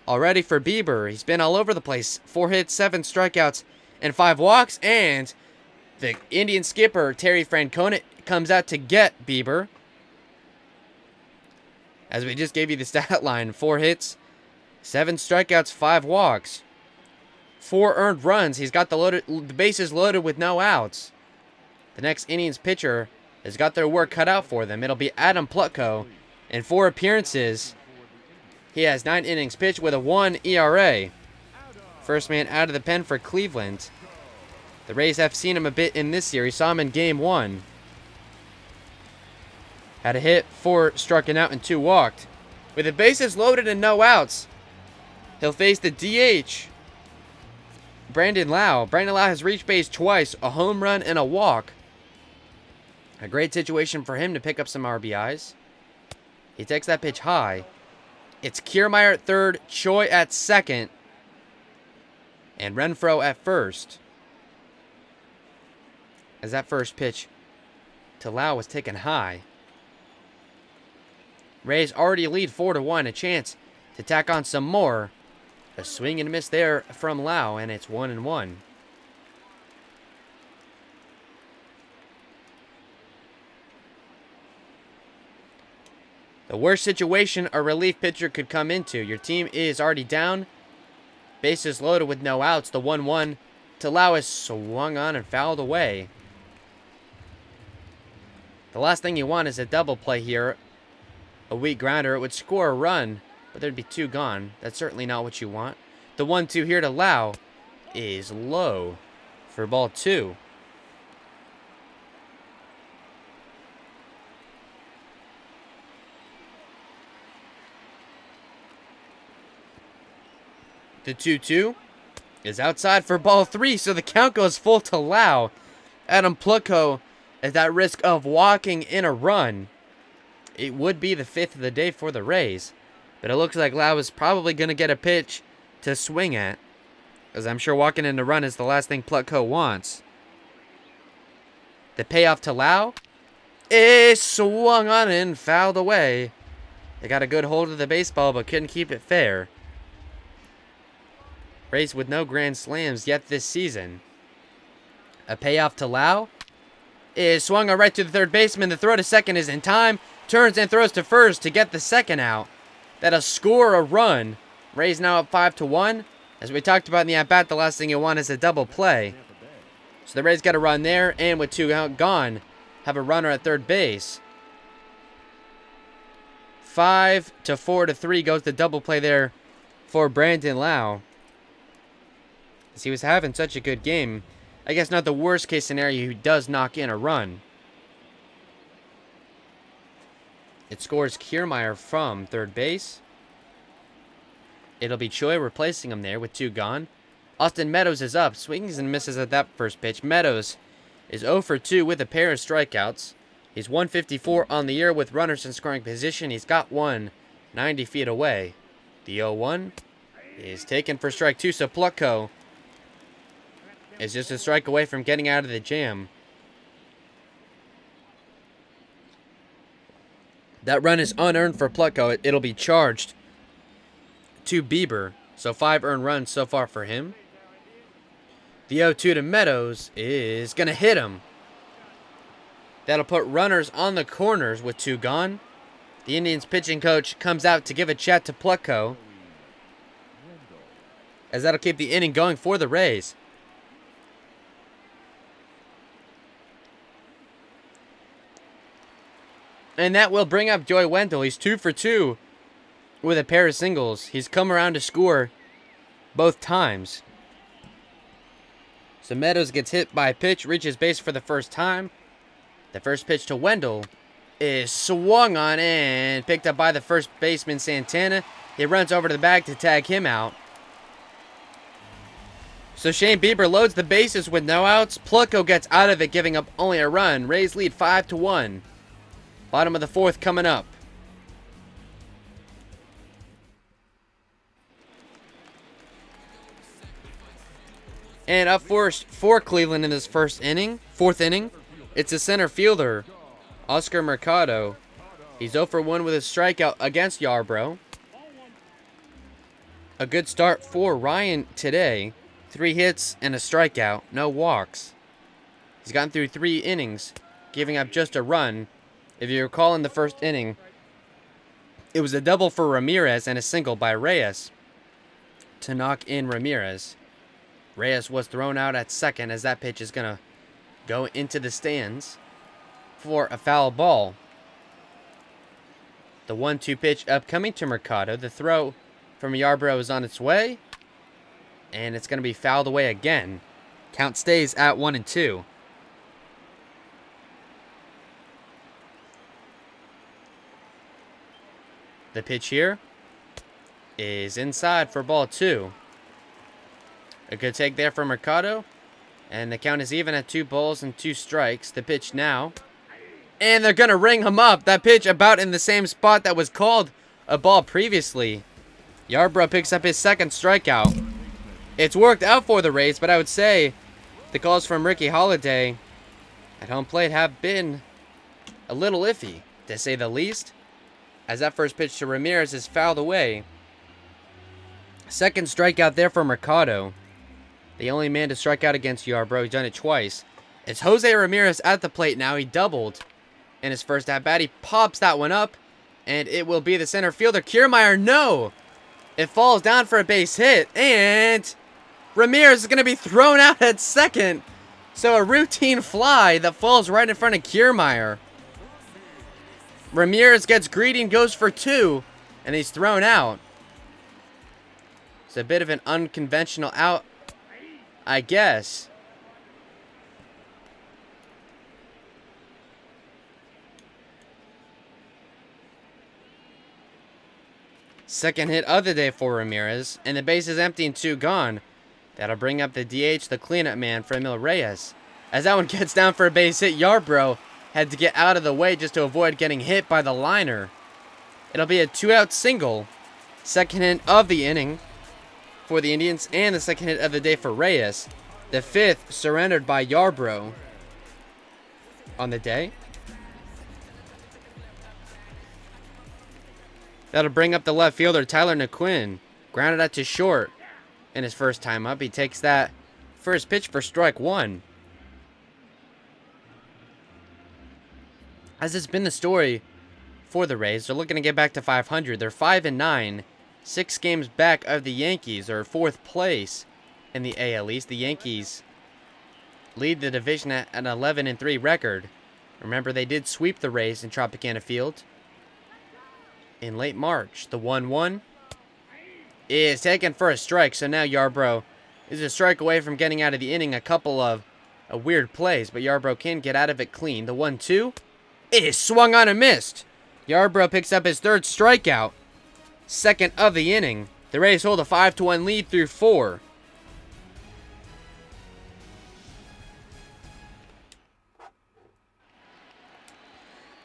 already for Bieber. He's been all over the place. 4 hits, 7 strikeouts, and 5 walks. And the Indian skipper, Terry Francona, comes out to get Bieber. As we just gave you the stat line, 4 hits, 7 strikeouts, 5 walks. 4 earned runs. He's got the bases loaded with no outs. The next Indians pitcher has got their work cut out for them. It'll be Adam Plutko. In 4 appearances, he has 9 innings pitched with a 1 ERA. First man out of the pen for Cleveland. The Rays have seen him a bit in this series. Saw him in game 1. Had a hit, 4 struck out, and 2 walked. With the bases loaded and no outs, he'll face the DH, Brandon Lau. Brandon Lau has reached base twice, a home run and a walk. A great situation for him to pick up some RBIs. He takes that pitch high. It's Kiermaier at 3rd, Choi at 2nd, and Renfroe at 1st. As that first pitch to Lau was taken high. Rays already lead 4-1, a chance to tack on some more. A swing and miss there from Lau, and it's 1-1. The worst situation a relief pitcher could come into. Your team is already down. Bases loaded with no outs. The 1-1 to Lau is swung on and fouled away. The last thing you want is a double play here. A weak grounder. It would score a run, but there'd be 2 gone. That's certainly not what you want. The 1-2 here to Lau is low for ball 2. The 2-2 is outside for ball 3, so the count goes full to Lau. Adam Plutko at that risk of walking in a run. It would be the 5th of the day for the Rays, but it looks like Lau is probably going to get a pitch to swing at, as I'm sure walking in a run is the last thing Plutko wants. The payoff to Lau is swung on and fouled away. They got a good hold of the baseball, but couldn't keep it fair. Rays with no grand slams yet this season. A payoff to Lau is swung on right to the 3rd baseman. The throw to second is in time. Turns and throws to first to get the 2nd out. That'll score a run. Rays now up 5-1. As we talked about in the at-bat, the last thing you want is a double play. So the Rays got a run there, and with 2 out gone, have a runner at 3rd base. 5-4-3 goes the double play there for Brandon Lau. As he was having such a good game, I guess not the worst case scenario, he does knock in a run. It scores Kiermaier from 3rd base. It'll be Choi replacing him there with 2 gone. Austin Meadows is up. Swings and misses at that first pitch. Meadows is 0 for 2 with a pair of strikeouts. He's 154 on the year with runners in scoring position. He's got one 90 feet away. The 0-1 is taken for strike 2, so Plutko is just a strike away from getting out of the jam. That run is unearned for Plutko. It'll be charged to Bieber. So 5 earned runs so far for him. The 0-2 to Meadows is going to hit him. That'll put runners on the corners with 2 gone. The Indians pitching coach comes out to give a chat to Plutko, as that'll keep the inning going for the Rays. And that will bring up Joey Wendell. He's 2 for 2 with a pair of singles. He's come around to score both times. So Meadows gets hit by a pitch, reaches base for the first time. The first pitch to Wendell is swung on and picked up by the first baseman, Santana. He runs over to the bag to tag him out. So Shane Bieber loads the bases with no outs. Plutko gets out of it, giving up only a run. Rays lead 5-1. Bottom of the 4th coming up. And up first for Cleveland in this 4th inning, it's a center fielder, Oscar Mercado. He's 0 for 1 with a strikeout against Yarbrough. A good start for Ryan today. 3 hits and a strikeout, no walks. He's gotten through 3 innings, giving up just a run. If you recall in the 1st inning, it was a double for Ramirez and a single by Reyes to knock in Ramirez. Reyes was thrown out at second, as that pitch is going to go into the stands for a foul ball. The 1-2 pitch upcoming to Mercado. The throw from Yarbrough is on its way, and it's going to be fouled away again. Count stays at 1-2. The pitch here is inside for ball 2. A good take there from Mercado. And the count is even at 2 balls and 2 strikes. The pitch now. And they're going to ring him up. That pitch about in the same spot that was called a ball previously. Yarbrough picks up his 2nd strikeout. It's worked out for the Rays, but I would say the calls from Ricky Holiday at home plate have been a little iffy, to say the least, as that first pitch to Ramirez is fouled away. 2nd strikeout there for Mercado. The only man to strike out against Yarbrough. He's done it twice. It's Jose Ramirez at the plate now. He doubled in his first at-bat. He pops that one up, and it will be the center fielder, Kiermaier. No! It falls down for a base hit, and Ramirez is going to be thrown out at second. So a routine fly that falls right in front of Kiermaier. Ramirez gets greedy and goes for 2, and he's thrown out. It's a bit of an unconventional out, I guess. Second hit of the day for Ramirez, and the base is empty and 2 gone. That'll bring up the DH, the cleanup man, for Emil Reyes. As that one gets down for a base hit, Yarbrough had to get out of the way just to avoid getting hit by the liner. It'll be a 2-out single. 2nd hit of the inning for the Indians, and the 2nd hit of the day for Reyes. The 5th surrendered by Yarbrough on the day. That'll bring up the left fielder, Tyler Naquin. Grounded out to short in his first time up. He takes that first pitch for strike 1. As has been the story for the Rays, they're looking to get back to 500. They're 5-9, 6 games back of the Yankees, or 4th place in the AL East. The Yankees lead the division at an 11-3 record. Remember, they did sweep the Rays in Tropicana Field in late March. The 1-1 is taken for a strike, so now Yarbrough is a strike away from getting out of the inning. A couple of weird plays, but Yarbrough can get out of it clean. The 1-2 is swung on and missed. Yarbrough picks up his 3rd strikeout, 2nd of the inning. The Rays hold a 5-1 lead through 4.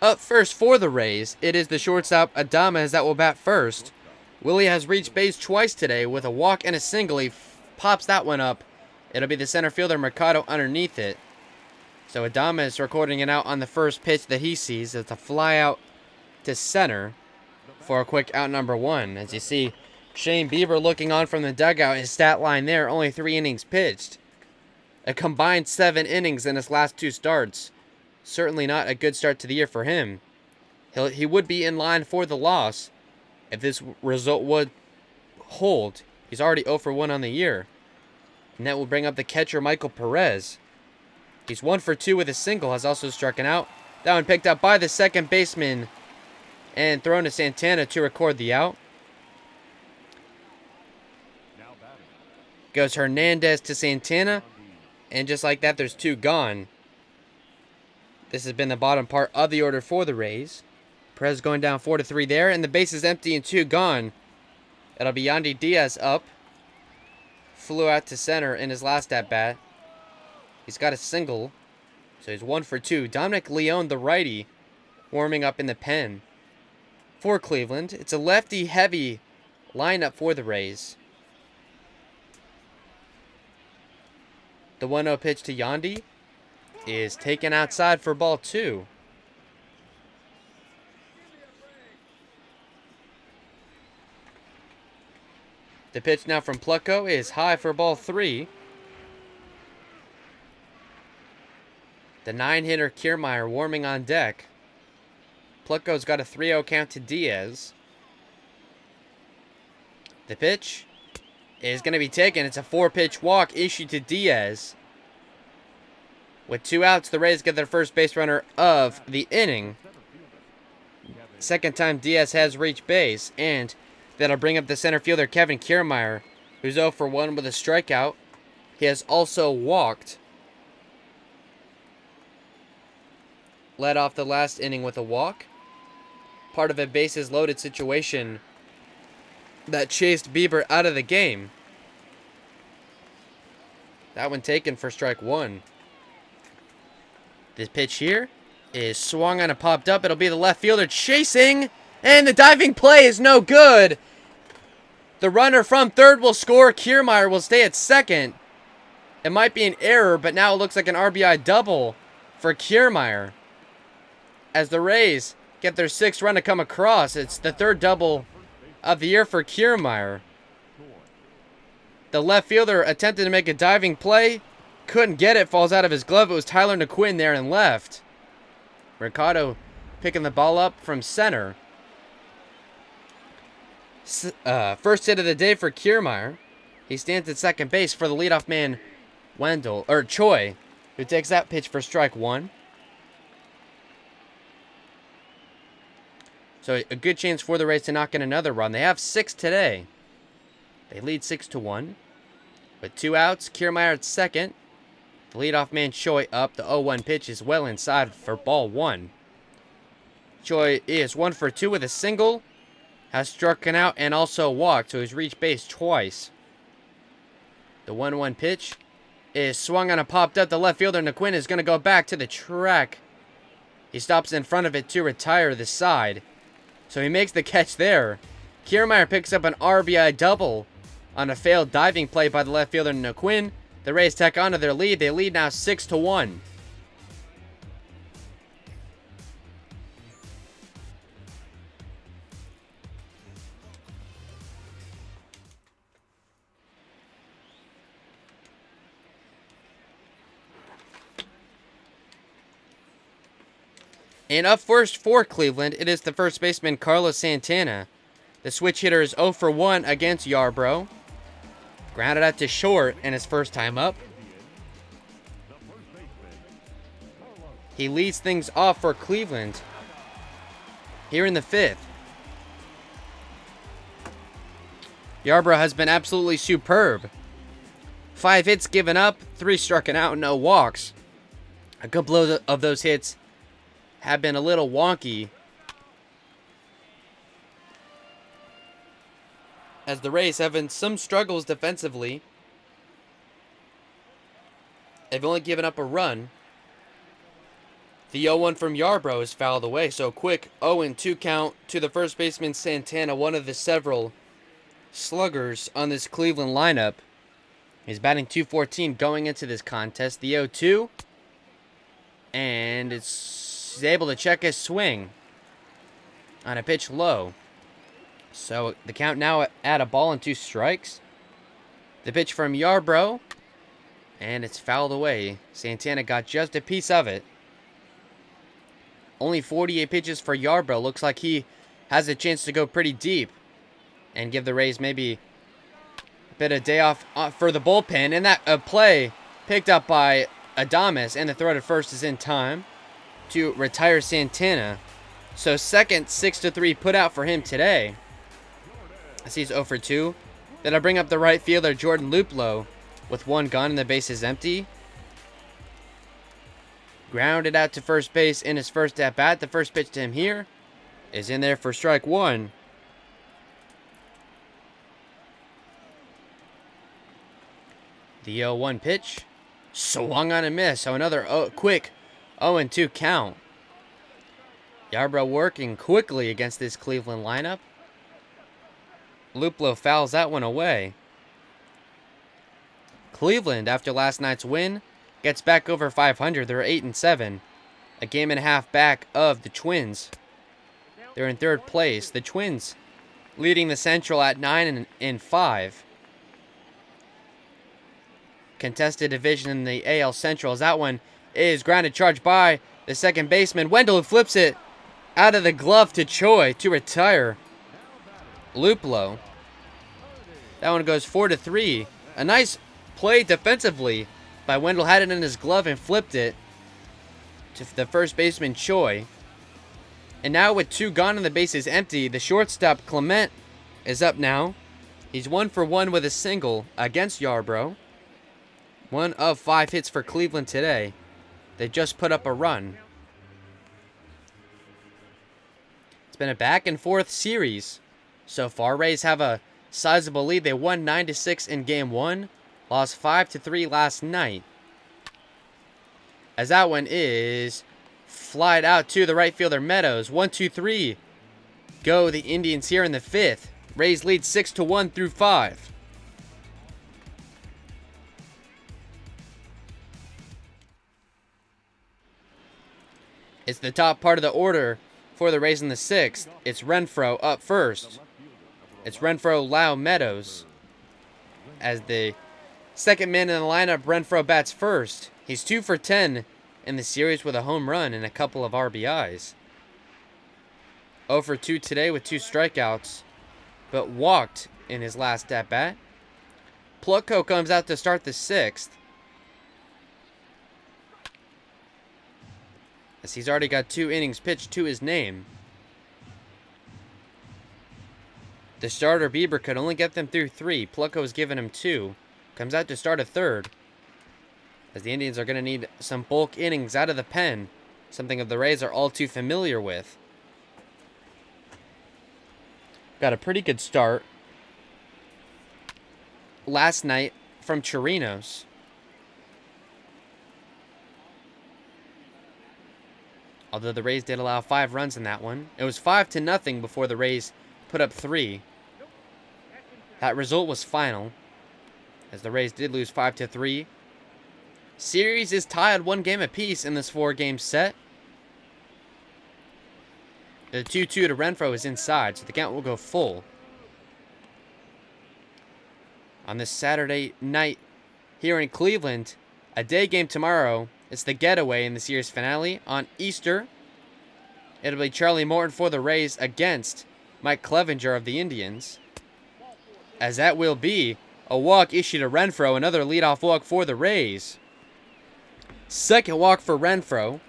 Up first for the Rays, it is the shortstop Adames that will bat first. Willie has reached base twice today with a walk and a single. He pops that one up. It'll be the center fielder Mercado underneath it. So Adames recording it out on the first pitch that he sees. It's a fly out to center for a quick out number 1. As you see, Shane Bieber looking on from the dugout. His stat line there, only 3 innings pitched. a combined 7 innings in his last 2 starts. Certainly not a good start to the year for him. He would be in line for the loss if this result would hold. He's already 0 for 1 on the year. And that will bring up the catcher, Michael Perez. He's 1 for 2 with a single, has also struck out. That one picked up by the second baseman and thrown to Santana to record the out. Goes Hernandez to Santana. And just like that, there's 2 gone. This has been the bottom part of the order for the Rays. Perez going down 4-3 there. And the base is empty and 2 gone. It'll be Yandy Diaz up. Flew out to center in his last at-bat. He's got a single. So he's 1 for 2. Dominic Leone, the righty, warming up in the pen for Cleveland. It's a lefty-heavy lineup for the Rays. The 1-0 pitch to Yandy is taken outside for ball 2. The pitch now from Plucko is high for ball 3. The 9-hitter Kiermaier warming on deck. Plucko's got a 3-0 count to Diaz. The pitch is going to be taken. It's a 4-pitch walk issued to Diaz. With 2 outs, the Rays get their first base runner of the inning. Second time Diaz has reached base, and that'll bring up the center fielder, Kevin Kiermaier, who's 0 for 1 with a strikeout. He has also walked. Led off the last inning with a walk. Part of a bases loaded situation that chased Bieber out of the game. That one taken for strike 1. This pitch here is swung on and popped up. It'll be the left fielder chasing, and the diving play is no good. The runner from third will score. Kiermaier will stay at second. It might be an error, but now it looks like an RBI double for Kiermaier. As the Rays get their 6th run to come across, it's the 3rd double of the year for Kiermaier. The left fielder attempted to make a diving play. Couldn't get it. Falls out of his glove. It was Tyler Naquin there and left. Ricardo picking the ball up from center. First hit of the day for Kiermaier. He stands at second base for the leadoff man, Choi, who takes that pitch for strike 1. So a good chance for the Rays to knock in another run. They have 6 today. They lead 6-1. With 2 outs, Kiermaier at second. The leadoff man Choi up. The 0-1 pitch is well inside for ball 1. Choi is 1 for 2 with a single. Has struck out and also walked, so he's reached base twice. The 1-1 pitch is swung on and popped up. The left fielder Naquin is going to go back to the track. He stops in front of it to retire the side. So he makes the catch there. Kiermaier picks up an RBI double on a failed diving play by the left fielder Naquin. The Rays tack onto their lead. They lead now 6-1. And up first for Cleveland, it is the first baseman Carlos Santana. The switch hitter is 0 for 1 against Yarbrough. Grounded out to short in his first time up. He leads things off for Cleveland here in the 5th. Yarbrough has been absolutely superb. 5 hits given up, 3 struck out, no walks. A couple of those hits have been a little wonky, as the Rays have been some struggles defensively. They've only given up a run. The 0-1 from Yarbrough is fouled away, so quick 0-2 count to the first baseman Santana, one of the several sluggers on this Cleveland lineup. He's batting .214 going into this contest. The 0-2, and he's able to check his swing on a pitch low. So the count now at a ball and 2 strikes. The pitch from Yarbrough And it's fouled away. Santana got just a piece of it. Only 48 pitches for Yarbrough. Looks like he has a chance to go pretty deep and give the Rays maybe a bit of day off for the bullpen. And that play picked up by Adames, and the throw to first is in time to retire Santana. So second 6-3 put out for him today. I see he's 0 for 2. Then I bring up the right fielder, Jordan Luplow, with one gone and the base is empty. Grounded out to first base in his first at-bat. The first pitch to him here is in there for strike one. The 0-1 pitch. Swung on and missed. So another quick 0-2 count. Yarbrough working quickly against this Cleveland lineup. Luplow fouls that one away. Cleveland, after last night's win, gets back over 500. They're 8-7. A game and a half back of the Twins. They're in third place. The Twins leading the Central at 9-5. Contested division in the AL Central, as that one is grounded charge by the second baseman. Wendell flips it out of the glove to Choi to retire Luplow. That one goes 4-3. A nice play defensively by Wendell. Had it in his glove and flipped it to the first baseman Choi. And now with two gone and the bases empty, the shortstop Clement is up now. He's 1 for 1 with a single against Yarbrough. 1 of 5 hits for Cleveland today. They just put up a run. It's been a back and forth series so far. Rays have a sizable lead. They won 9-6 in game 1. Lost 5-3 last night. As that one is flied out to the right fielder Meadows. 1-2-3. Go the Indians here in the 5th. Rays lead 6-1 through 5. It's the top part of the order for the Rays in the 6th. It's Renfroe up first. It's Renfroe, Lau, Meadows. As the second man in the lineup, Renfroe bats first. He's 2 for 10 in the series with a home run and a couple of RBIs. 0 for 2 today with 2 strikeouts, but walked in his last at-bat. Plutko comes out to start the 6th. As he's already got 2 innings pitched to his name. The starter, Bieber, could only get them through 3. Plutko has given him 2. Comes out to start a 3rd. As the Indians are going to need some bulk innings out of the pen. Something that the Rays are all too familiar with. Got a pretty good start last night from Chirinos. Although the Rays did allow 5 runs in that one. It was 5-0 before the Rays put up 3. That result was final, as the Rays did lose 5-3. Series is tied 1 game apiece in this 4-game set. The 2-2 to Renfroe is inside, so the count will go full. On this Saturday night here in Cleveland, a day game tomorrow. It's the getaway in the series finale. On Easter, it'll be Charlie Morton for the Rays against Mike Clevenger of the Indians. As that will be a walk issued to Renfroe, another leadoff walk for the Rays. Second walk for Renfroe.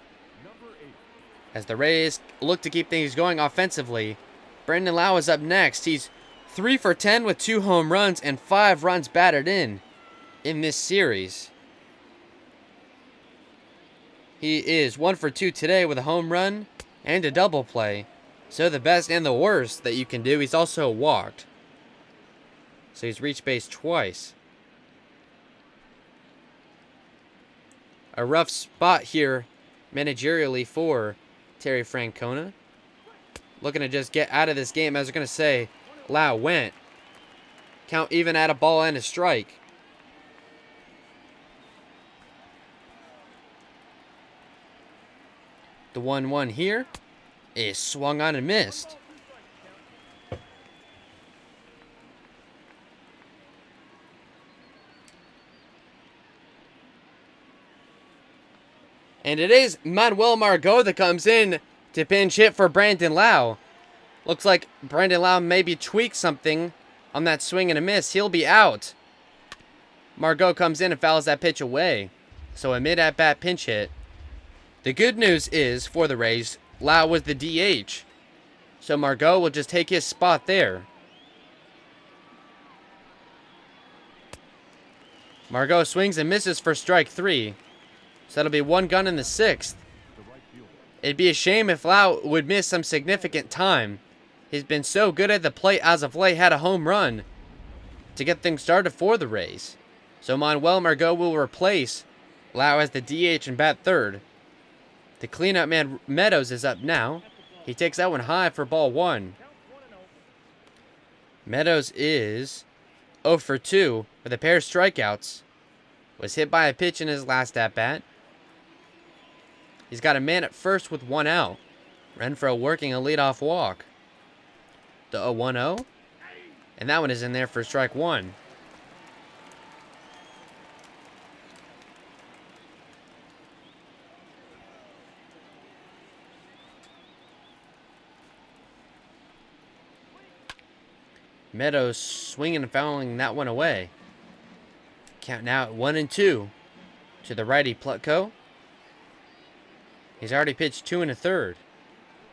As the Rays look to keep things going offensively. Brandon Lau is up next. He's 3 for 10 with 2 home runs and 5 runs batted in this series. He is 1 for 2 today with a home run and a double play. So the best and the worst that you can do. He's also walked. So he's reached base twice. A rough spot here managerially for Terry Francona. Looking to just get out of this game. I was going to say, Lau went. Count even at a ball and a strike. The 1-1 here is swung on and missed. And it is Manuel Margot that comes in to pinch hit for Brandon Lau. Looks like Brandon Lau maybe tweaked something on that swing and a miss. He'll be out. Margot comes in and fouls that pitch away. So a mid-at-bat pinch hit. The good news is, for the Rays, Lau was the DH. So Margot will just take his spot there. Margot swings and misses for strike 3. So that'll be one gun in the 6th. It'd be a shame if Lau would miss some significant time. He's been so good at the plate as of late, had a home run to get things started for the Rays. So Manuel Margot will replace Lau as the DH and bat third. The cleanup man Meadows is up now. He takes that one high for ball 1. Meadows is 0 for 2 with a pair of strikeouts. Was hit by a pitch in his last at-bat. He's got a man at first with 1 out. Renfroe working a leadoff walk. The 0-1-0. And that one is in there for strike 1. Meadows swinging and fouling that one away. Count now at 1-2 to the righty Plutko. He's already pitched 2 1/3.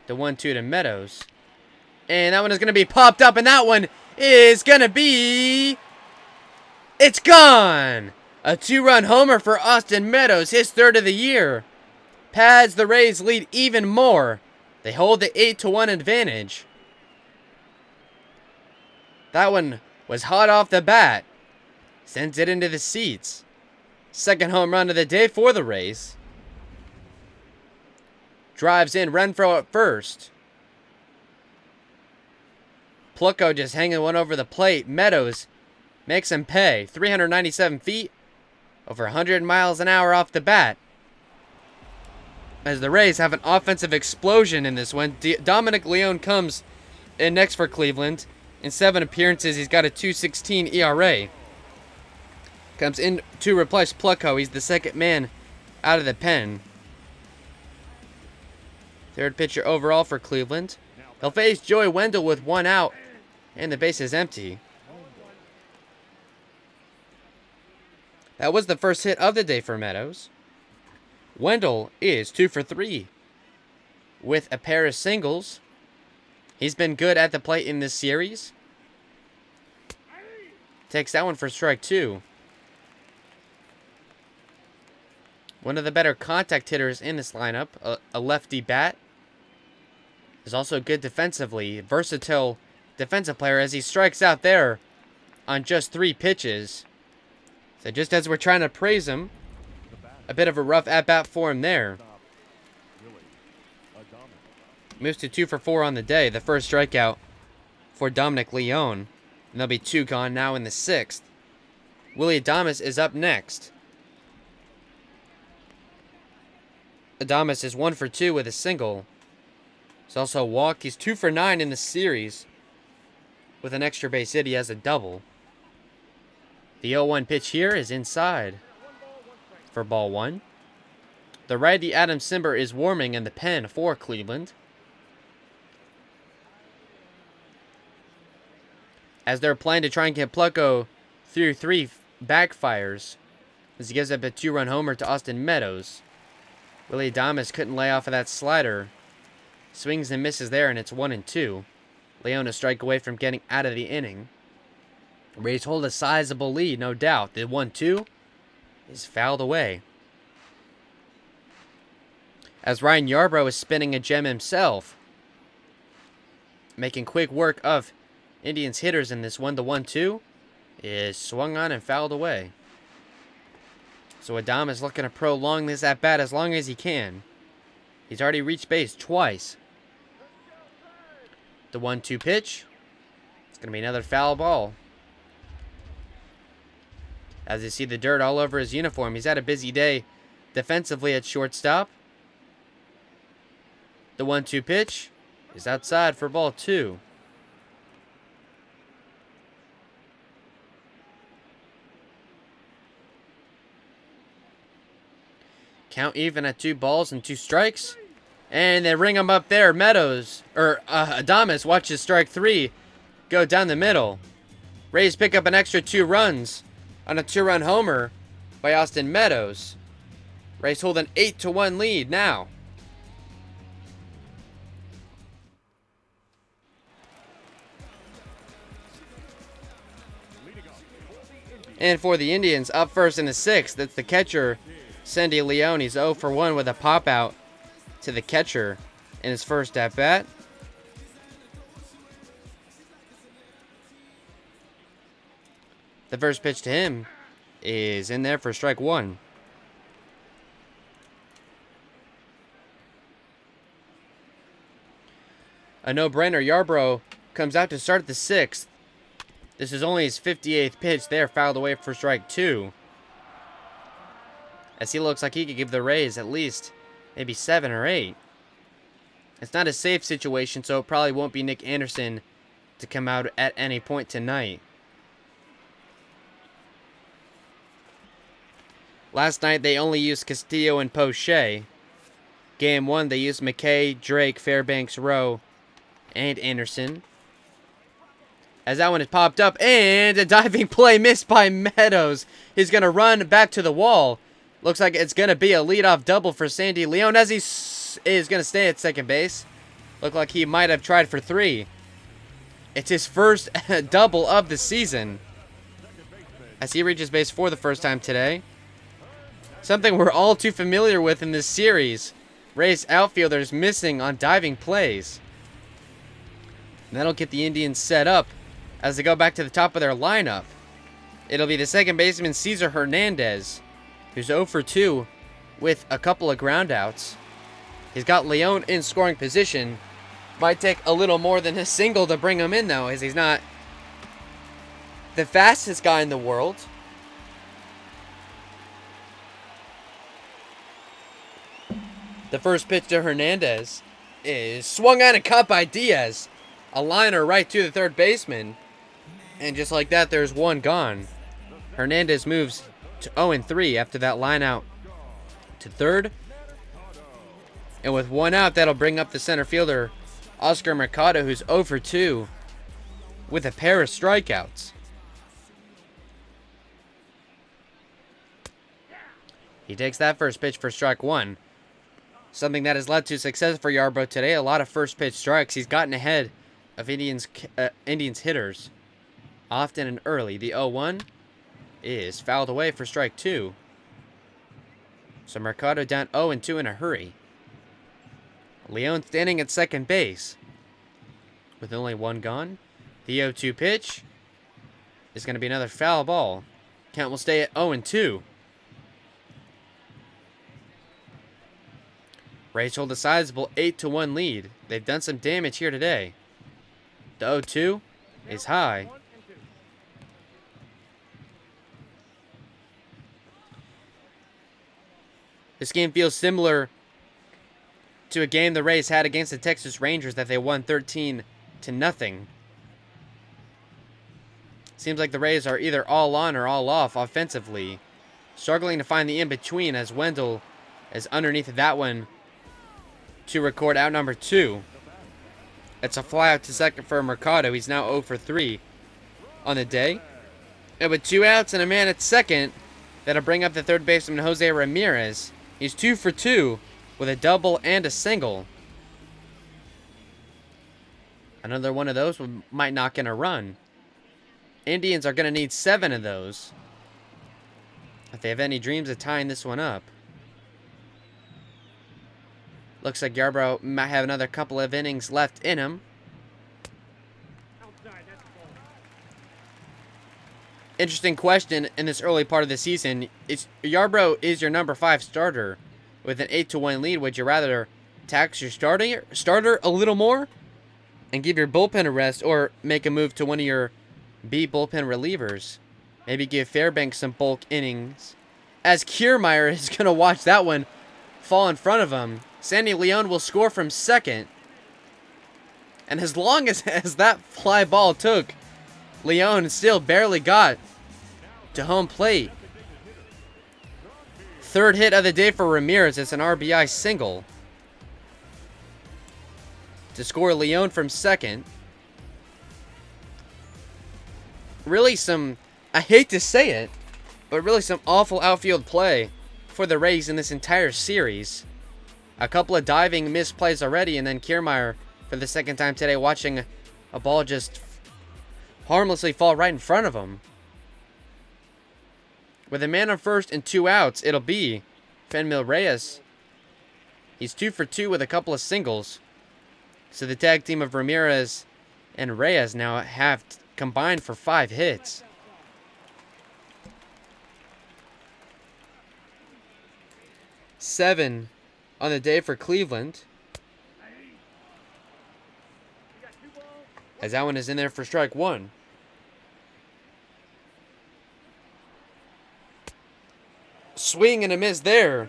The 1-2 to Meadows. And that one is going to be popped up, and that one is going to be... It's gone! A 2-run homer for Austin Meadows, his 3rd of the year. Pads the Rays lead even more. They hold the 8-1 advantage. That one was hot off the bat. Sends it into the seats. 2nd home run of the day for the Rays. Drives in Renfroe at first. Plutko just hanging one over the plate. Meadows makes him pay. 397 feet. Over 100 miles an hour off the bat. As the Rays have an offensive explosion in this one. Dominic Leone comes in next for Cleveland. In 7 appearances, he's got a 2.16 ERA. Comes in to replace Plutko. He's the 2nd man out of the pen. 3rd pitcher overall for Cleveland. He'll face Joey Wendell with 1 out, and the base is empty. That was the first hit of the day for Meadows. Wendell is 2 for 3 with a pair of singles. He's been good at the plate in this series. Takes that one for strike 2. One of the better contact hitters in this lineup, a lefty bat. Is also good defensively, versatile defensive player as he strikes out there on just 3 pitches. So just as we're trying to praise him, a bit of a rough at-bat for him there. Moves to 2 for 4 on the day, the first strikeout for Dominic Leone. And there'll be 2 gone now in the 6th. Willie Adames is up next. Adames is 1 for 2 with a single. He's also walked. He's 2 for 9 in the series. With an extra base hit, he has a double. The 0-1 pitch here is inside for ball 1. The righty Adam Simber is warming in the pen for Cleveland. As they're playing to try and get Plutko through 3 backfires. As he gives up a 2-run homer to Austin Meadows. Willie Adames couldn't lay off of that slider. Swings and misses there, and it's 1-2. Leone a strike away from getting out of the inning. Rays hold a sizable lead, no doubt. The 1-2 is fouled away. As Ryan Yarbrough is spinning a gem himself. Making quick work of Indians hitters in this one. The 1-2 is swung on and fouled away. So Adames is looking to prolong this at-bat as long as he can. He's already reached base twice. The 1-2 pitch. It's going to be another foul ball. As you see the dirt all over his uniform, he's had a busy day defensively at shortstop. The 1-2 pitch is outside for ball 2. Count even at 2 balls and 2 strikes. And they ring him up there. Adames watches strike 3 go down the middle. Rays pick up an extra 2 runs on a 2-run homer by Austin Meadows. Rays hold an 8-1 lead now. And for the Indians, up first in the 6th, that's the catcher, Sandy Leon. He's 0 for 1 with a pop out to the catcher in his first at bat. The first pitch to him is in there for strike 1. A no-brainer. Yarbrough comes out to start the 6th. This is only his 58th pitch there, fouled away for strike 2. As he looks like he could give the Rays at least maybe 7 or 8. It's not a safe situation, so it probably won't be Nick Anderson to come out at any point tonight. Last night they only used Castillo and Poche. Game 1 they used McKay, Drake, Fairbanks, Rowe, and Anderson. As that one is popped up, and a diving play missed by Meadows. He's going to run back to the wall. Looks like it's going to be a leadoff double for Sandy Leon as he is going to stay at second base. Look like he might have tried for 3. It's his first double of the season as he reaches base for the first time today. Something we're all too familiar with in this series. Rays outfielders missing on diving plays. And that'll get the Indians set up as they go back to the top of their lineup. It'll be the second baseman, Cesar Hernandez, who's 0 for 2 with a couple of groundouts. He's got Leon in scoring position. Might take a little more than a single to bring him in, though, as he's not the fastest guy in the world. The first pitch to Hernandez is swung on and caught by Diaz. A liner right to the third baseman. And just like that, there's one gone. Hernandez moves to 0-3 after that line out to third. And with 1 out, that'll bring up the center fielder, Oscar Mercado, who's 0 for 2 with a pair of strikeouts. He takes that first pitch for strike 1. Something that has led to success for Yarbrough today. A lot of first pitch strikes. He's gotten ahead of Indians hitters often and early. The 0-1 is fouled away for strike 2. So Mercado down 0-2 in a hurry. Leon standing at second base with only 1 gone. The 0-2 pitch is going to be another foul ball. Count will stay at 0-2. Rays hold a sizable 8-1 lead. They've done some damage here today. The 0-2 is high. This game feels similar to a game the Rays had against the Texas Rangers that they won 13-0. Seems like the Rays are either all on or all off offensively. Struggling to find the in-between as Wendell is underneath that one to record out number 2. It's a fly out to second for Mercado. He's now 0 for 3 on the day. And with 2 outs and a man at second, that'll bring up the third baseman, Jose Ramirez. He's 2 for 2 with a double and a single. Another one of those might knock in a run. Indians are going to need 7 of those if they have any dreams of tying this one up. Looks like Yarbrough might have another couple of innings left in him. Interesting question in this early part of the season. Yarbrough is your number 5 starter with an 8-1 lead. Would you rather tax your starter a little more and give your bullpen a rest, or make a move to one of your B bullpen relievers? Maybe give Fairbanks some bulk innings, as Kiermaier is going to watch that one fall in front of him. Sandy Leon will score from second. And as long as that fly ball took, Leon still barely got to home plate. third hit of the day for Ramirez. It's an RBI single to score Leon from second. Really I hate to say it, but really some awful outfield play for the Rays in this entire series. A couple of diving misplays already, and then Kiermaier for the second time today watching a ball just harmlessly fall right in front of him. With a man on first and 2 outs, it'll be Fenmil Reyes. He's 2 for 2 with a couple of singles. So the tag team of Ramirez and Reyes now have combined for 5 hits. Seven on the day for Cleveland. As that one is in there for strike one. Swing and a miss there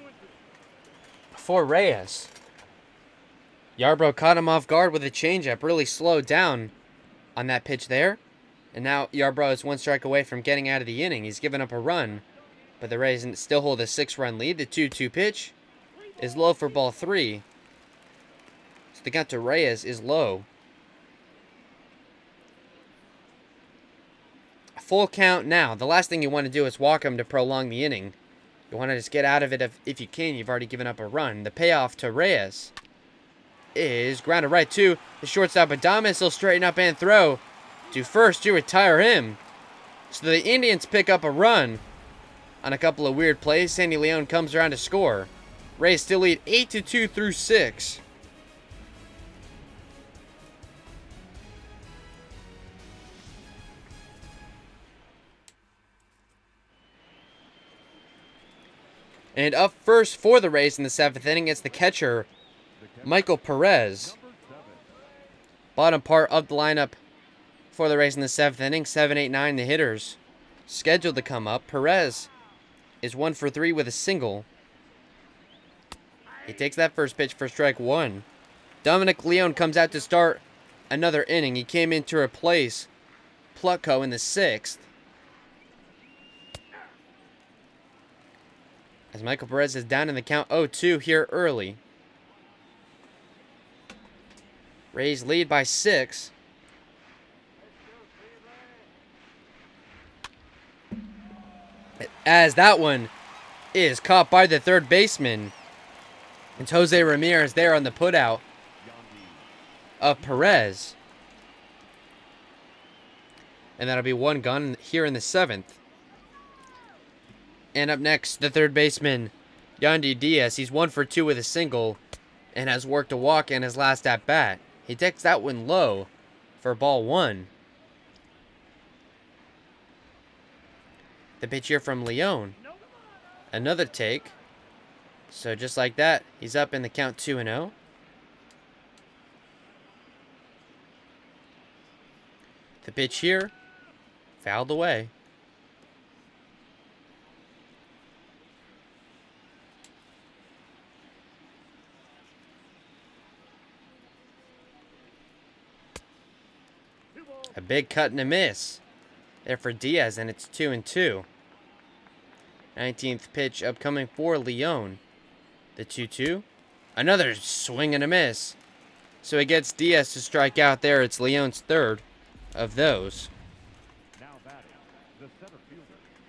for Reyes. Yarbrough caught him off guard with a changeup. Really slowed down on that pitch there. And now Yarbrough is 1 strike away from getting out of the inning. He's given up a run, but the Rays still hold a 6-run lead. The 2-2 pitch is low for ball 3. So the count to Reyes is low. Full count now. The last thing you want to do is walk him to prolong the inning. You want to just get out of it if you can. You've already given up a run. The payoff to Reyes is grounded right to the shortstop Adames. He'll straighten up and throw to first to retire him. So the Indians pick up a run on a couple of weird plays. Sandy Leon comes around to score. Rays still lead 8-2 through 6. And up first for the Rays in the 7th inning, it's the catcher, Michael Perez. Bottom part of the lineup for the Rays in the 7th inning, 7, 8, 9, the hitters scheduled to come up. Perez is 1 for 3 with a single. He takes that first pitch for strike one. Dominic Leone comes out to start another inning. He came in to replace Plutko in the 6th. As Michael Perez is down in the count 0-2 here early. Rays lead by 6. As that one is caught by the third baseman. It's Jose Ramirez there on the putout of Perez. And that'll be one gone here in the 7th. And up next, the third baseman, Yandy Diaz. He's 1 for 2 with a single and has worked a walk in his last at-bat. He takes that one low for ball 1. The pitch here from Leone. Another take. So just like that, he's up in the count 2-0. The pitch here, fouled away. A big cut and a miss there for Diaz, and it's 2-2. 19th pitch upcoming for Leone. The 2-2. Another swing and a miss. So he gets Diaz to strike out there. It's Leone's third of those.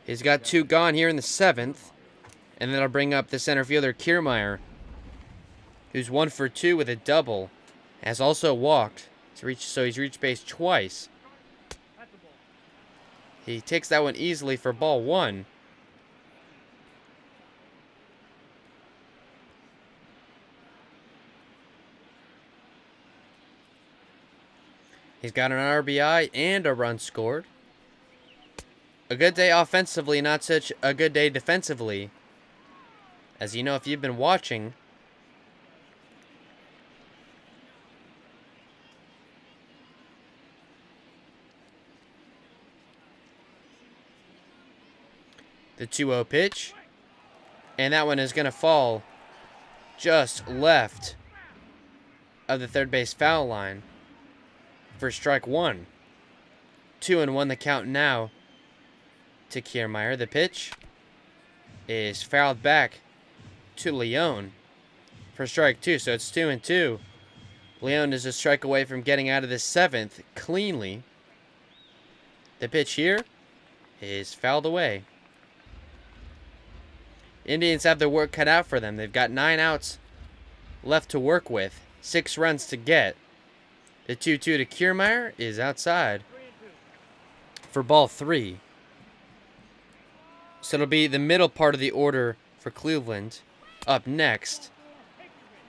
He's got 2 gone here in the 7th. And that'll bring up the center fielder Kiermaier, who's 1 for 2 with a double. Has also walked. So he's reached base twice. He takes that one easily for ball 1. He's got an RBI and a run scored. A good day offensively, not such a good day defensively. As you know, if you've been watching, the 2-0 pitch. And that one is going to fall just left of the third base foul line for strike 1. 2-1 the count now to Kiermaier. The pitch is fouled back to Leon for strike 2. So it's 2-2. Leon is a strike away from getting out of the 7th cleanly. The pitch here is fouled away. Indians have their work cut out for them. They've got 9 outs left to work with. 6 runs to get. The 2-2 to Kiermaier is outside for ball 3. So it'll be the middle part of the order for Cleveland up next,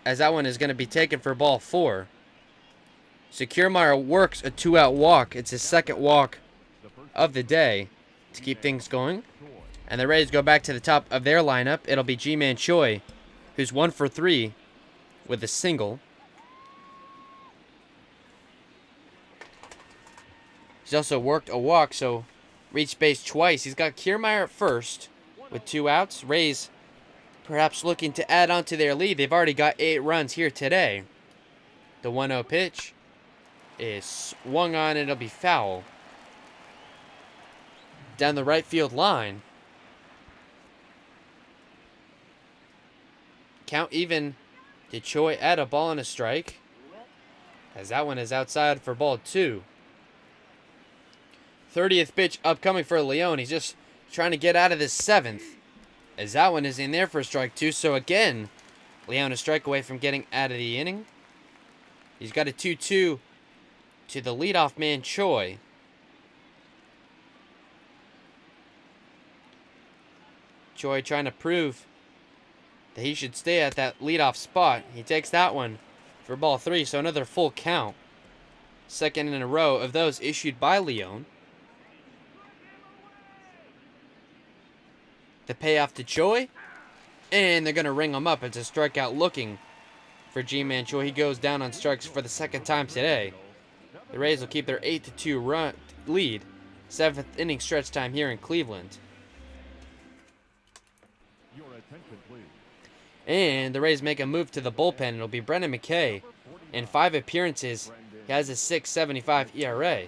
as that one is going to be taken for ball 4. So Kiermaier works a 2-out walk. It's his 2nd walk of the day to keep things going. And the Rays go back to the top of their lineup. It'll be Ji-Man Choi, who's 1 for 3 with a single. He's also worked a walk, so reached base twice. He's got Kiermaier at first with 2 outs. Rays perhaps looking to add on to their lead. They've already got 8 runs here today. The 1-0 pitch is swung on, and it'll be foul. Down the right field line. Count even to Choi at a ball and a strike, as that one is outside for ball 2. 30th pitch upcoming for Leon. He's just trying to get out of this 7th, as that one is in there for strike 2. So again, Leon a strike away from getting out of the inning. He's got a 2-2 to the leadoff man, Choi. Choi trying to prove that he should stay at that leadoff spot. He takes that one for ball 3, so another full count. 2nd in a row of those issued by Leon. The payoff to Choi, and they're going to ring him up. It's a strikeout looking for Ji-Man Choi. He goes down on strikes for the 2nd time today. The Rays will keep their 8-2 run lead. 7th inning stretch time here in Cleveland. And the Rays make a move to the bullpen. It'll be Brendan McKay. In 5 appearances, he has a 6.75 ERA.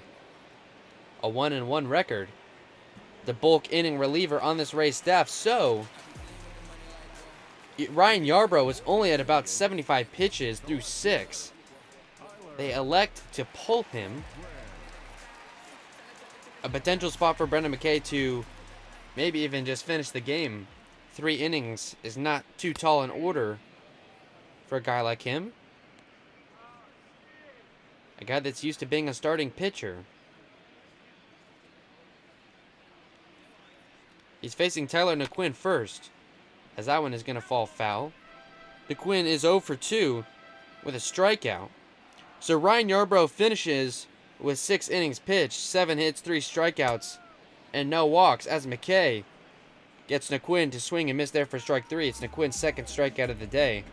A 1-1 record. The bulk inning reliever on this Rays staff. So, Ryan Yarbrough was only at about 75 pitches through 6. They elect to pull him. A potential spot for Brendan McKay to maybe even just finish the game. 3 innings is not too tall an order for a guy like him. A guy that's used to being a starting pitcher. He's facing Tyler Naquin first, as that one is going to fall foul. Naquin is 0 for 2 with a strikeout. So Ryan Yarbrough finishes with 6 innings pitched, 7 hits, 3 strikeouts, and no walks, as McKay gets Naquin to swing and miss there for strike 3. It's Naquin's 2nd strikeout of the day.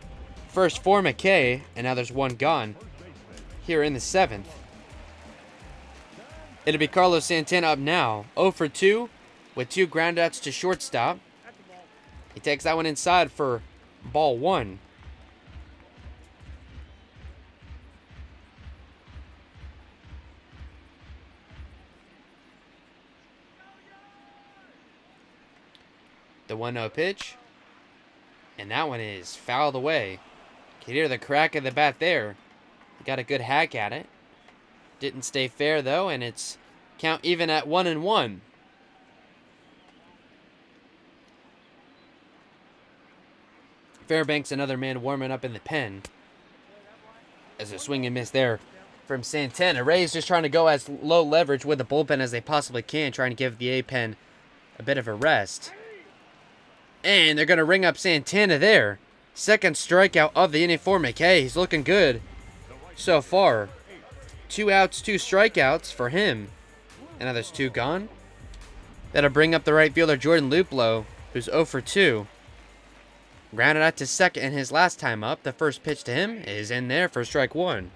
First for McKay, and now there's 1 gone here in the 7th. It'll be Carlos Santana up now, 0 for 2 with 2 groundouts to shortstop. He takes that one inside for ball 1. The 1-0 pitch. And that one is fouled away. Can hear the crack of the bat there. He got a good hack at it. Didn't stay fair though, and it's count even at 1-1. Fairbanks, another man warming up in the pen. As a swing and miss there from Santana. Rays just trying to go as low leverage with the bullpen as they possibly can, trying to give the A-pen a bit of a rest. And they're going to ring up Santana there. 2nd strikeout of the inning for McKay. He's looking good so far. 2 outs, 2 strikeouts for him. And now there's 2 gone. That'll bring up the right fielder Jordan Luplow, who's 0 for 2. Grounded out to 2nd in his last time up. The first pitch to him is in there for strike 1.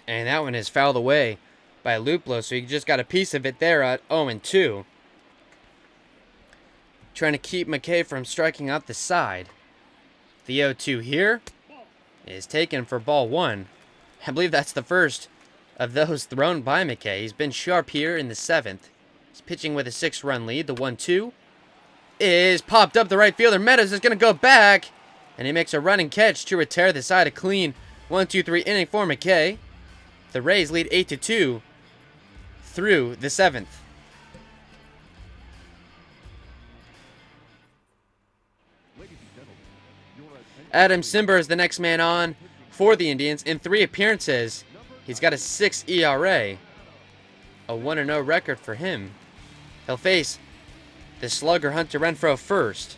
And that one is fouled away by Luplo, so he just got a piece of it there at 0-2. Trying to keep McKay from striking out the side. The 0-2 here is taken for ball 1. I believe that's the first of those thrown by McKay. He's been sharp here in the 7th. He's pitching with a 6-run lead. The 1-2 is popped up the right fielder. Meadows is going to go back, and he makes a running catch to retire the side. A clean 1-2-3 inning for McKay. The Rays lead 8-2 through the 7th. Adam Simber is the next man on for the Indians. In 3 appearances, he's got a 6 ERA. A 1-0 record for him. He'll face the slugger Hunter Renfroe first.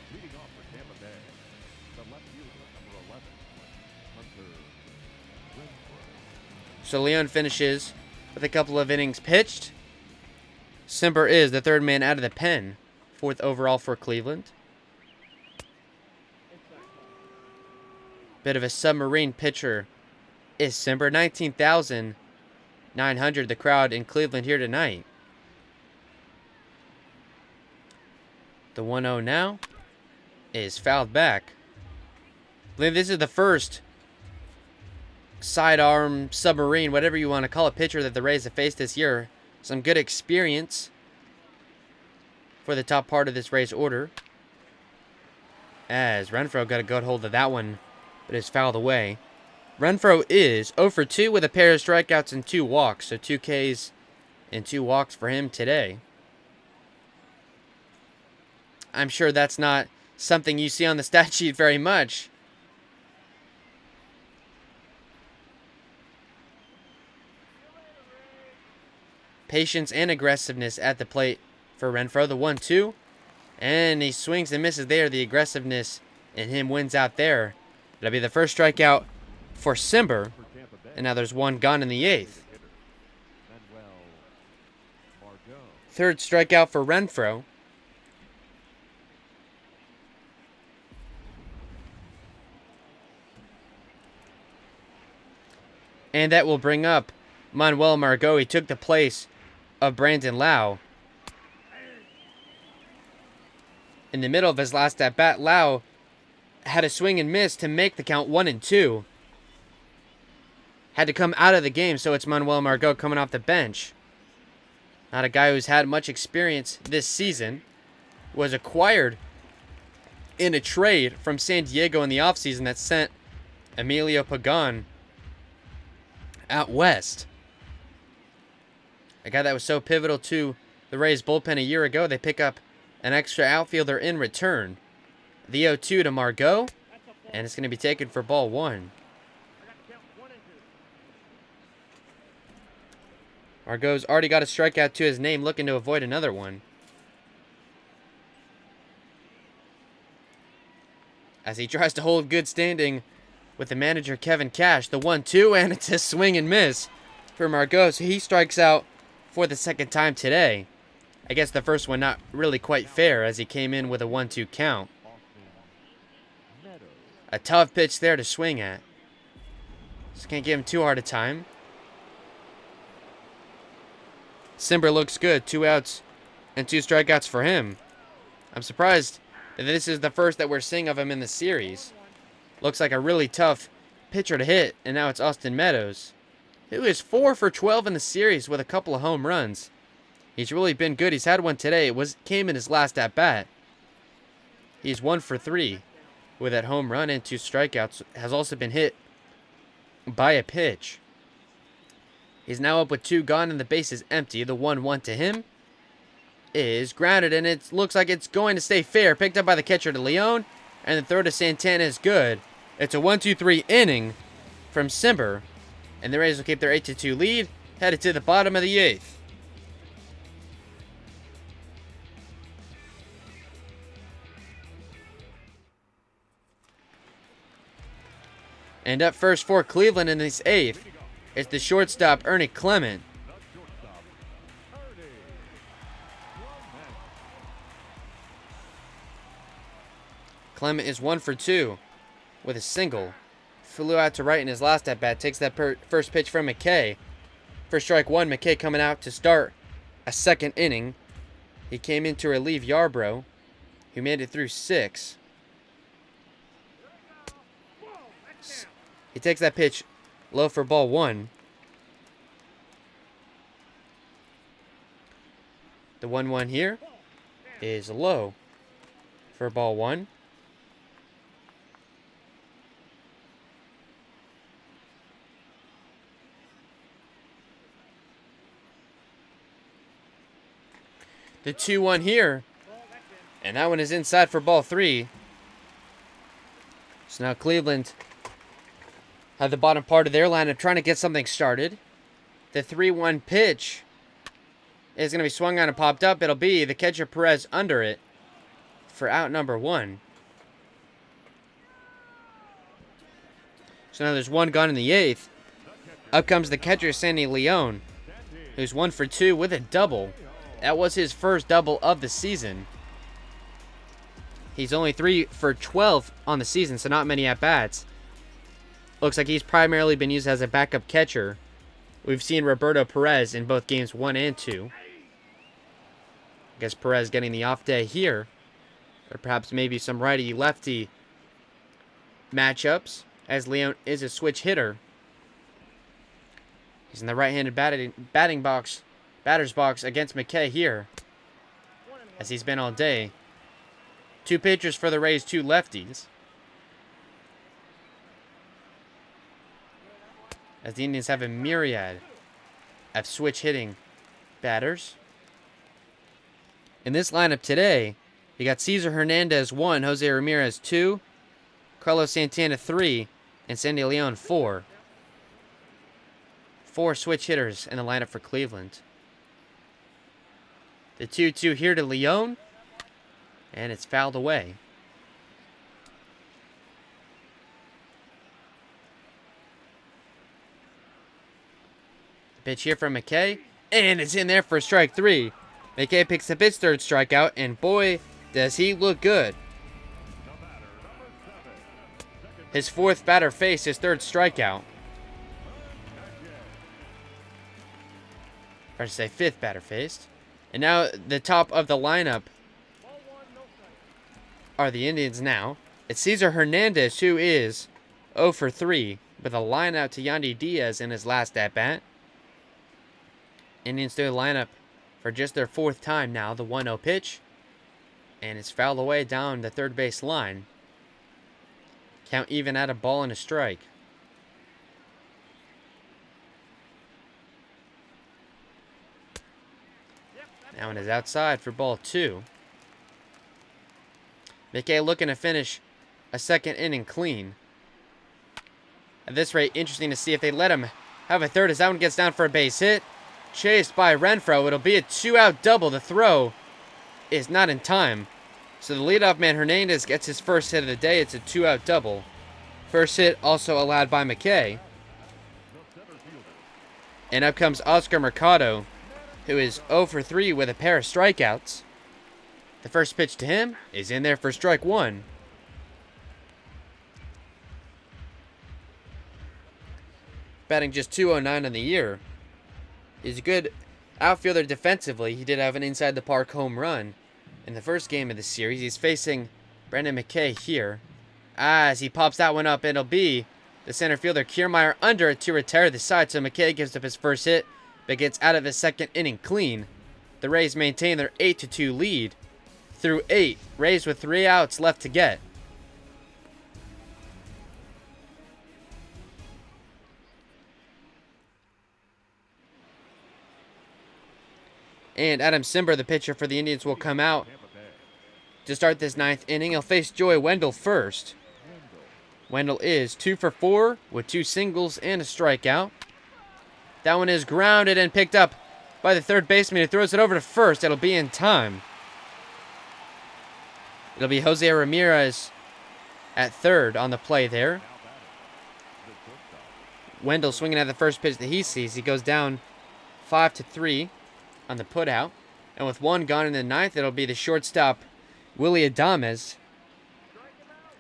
So Leon finishes with a couple of innings pitched. Simber is the 3rd man out of the pen. 4th overall for Cleveland. Bit of a submarine pitcher is Simber. 19,900 the crowd in Cleveland here tonight. The 1-0 now is fouled back. I believe this is the first sidearm, submarine, whatever you want to call it, pitcher that the Rays have faced this year. Some good experience for the top part of this Rays order. As Renfroe got a good hold of that one, but is fouled away. Renfroe is 0 for 2 with a pair of strikeouts and 2 walks. So 2 Ks and 2 walks for him today. I'm sure that's not something you see on the stat sheet very much. Patience and aggressiveness at the plate for Renfroe. The 1-2. And he swings and misses there. The aggressiveness in him wins out there. That'll be the first strikeout for Simber. And now there's 1 gone in the 8th. 3rd strikeout for Renfroe. And that will bring up Manuel Margot. He took the place of Brandon Lau. In the middle of his last at-bat, Lau had a swing and miss to make the count 1-2. Had to come out of the game, so it's Manuel Margot coming off the bench. Not a guy who's had much experience this season. Was acquired in a trade from San Diego in the offseason that sent Emilio Pagan out west. A guy that was so pivotal to the Rays bullpen a year ago. They pick up an extra outfielder in return. The 0-2 to Margot, and it's going to be taken for ball 1. Margot's already got a strikeout to his name, looking to avoid another one. As he tries to hold good standing with the manager Kevin Cash. The 1-2, and it's a swing and miss for Margot, so he strikes out for the 2nd time today. I guess the first one not really quite fair, as he came in with a 1-2 count. A tough pitch there to swing at. Just can't give him too hard a time. Simber looks good. 2 outs and 2 strikeouts for him. I'm surprised that this is the first that we're seeing of him in the series. Looks like a really tough pitcher to hit, and now it's Austin Meadows, who is 4 for 12 in the series with a couple of home runs. He's really been good. He's had one today. It came in his last at-bat. He's 1 for 3 with that home run and 2 strikeouts. Has also been hit by a pitch. He's now up with 2 gone and the base is empty. The 1-1 to him is grounded, and it looks like it's going to stay fair. Picked up by the catcher to Leon, and the throw to Santana is good. It's a 1-2-3 inning from Simber, and the Rays will keep their 8-2 lead, headed to the bottom of the 8th. And up first for Cleveland in this 8th is the shortstop, Ernie Clement. Clement is 1 for 2 with a single, flew out to right in his last at-bat. Takes that first pitch from McKay. For strike one, McKay coming out to start a second inning. He came in to relieve Yarbrough, who made it through 6. He takes that pitch low for ball 1. The 1-1 here is low for ball 1. The 2-1 here. And that one is inside for ball 3. So now Cleveland have the bottom part of their lineup trying to get something started. The 3-1 pitch is going to be swung on and popped up. It'll be the catcher Perez under it for out number 1. So now there's 1 gone in the 8th. Up comes the catcher Sandy Leon, who's 1 for 2 with a double. That was his first double of the season. He's only 3 for 12 on the season, so not many at-bats. Looks like he's primarily been used as a backup catcher. We've seen Roberto Perez in both games 1 and 2. I guess Perez getting the off day here. Or perhaps maybe some righty-lefty matchups, as Leon is a switch hitter. He's in the right-handed batter's box against McKay here, as he's been all day. 2 pitchers for the Rays, 2 lefties. As the Indians have a myriad of switch hitting batters. In this lineup today, you got Cesar Hernandez 1, Jose Ramirez 2, Carlos Santana 3, and Sandy Leon 4. 4 switch hitters in the lineup for Cleveland. The 2-2 here to Leon, and it's fouled away. The pitch here from McKay, and it's in there for strike 3. McKay picks up his 3rd strikeout, and boy, does he look good. His 4th batter faced, his 3rd strikeout. Or to say 5th batter faced. And now the top of the lineup are the Indians now. It's Cesar Hernandez, who is 0 for 3 with a line out to Yandy Diaz in his last at-bat. Indians through the lineup for just their 4th time now. The 1-0 pitch. And it's fouled away down the third base line. Count even at a ball and a strike. That one is outside for ball 2. McKay looking to finish a second inning clean. At this rate, interesting to see if they let him have a 3rd as that one gets down for a base hit. Chased by Renfroe. It'll be a 2-out double. The throw is not in time. So the leadoff man Hernandez gets his first hit of the day. It's a 2-out double. First hit also allowed by McKay. And up comes Oscar Mercado, who is 0 for 3 with a pair of strikeouts. The first pitch to him is in there for strike 1. Batting just .209 on the year. He's a good outfielder defensively. He did have an inside-the-park home run in the first game of the series. He's facing Brendan McKay here. As he pops that one up, it'll be the center fielder Kiermaier under it to retire the side. So McKay gives up his first hit, but gets out of his second inning clean. The Rays maintain their 8-2 lead through 8. Rays with 3 outs left to get. And Adam Simber, the pitcher for the Indians, will come out to start this 9th inning. He'll face Joey Wendell first. Wendell is 2 for 4 with 2 singles and a strikeout. That one is grounded and picked up by the third baseman who throws it over to first. It'll be in time. It'll be Jose Ramirez at third on the play there. Wendell swinging at the first pitch that he sees. He goes down 5-3 on the putout. And with 1 gone in the 9th, it'll be the shortstop Willy Adames,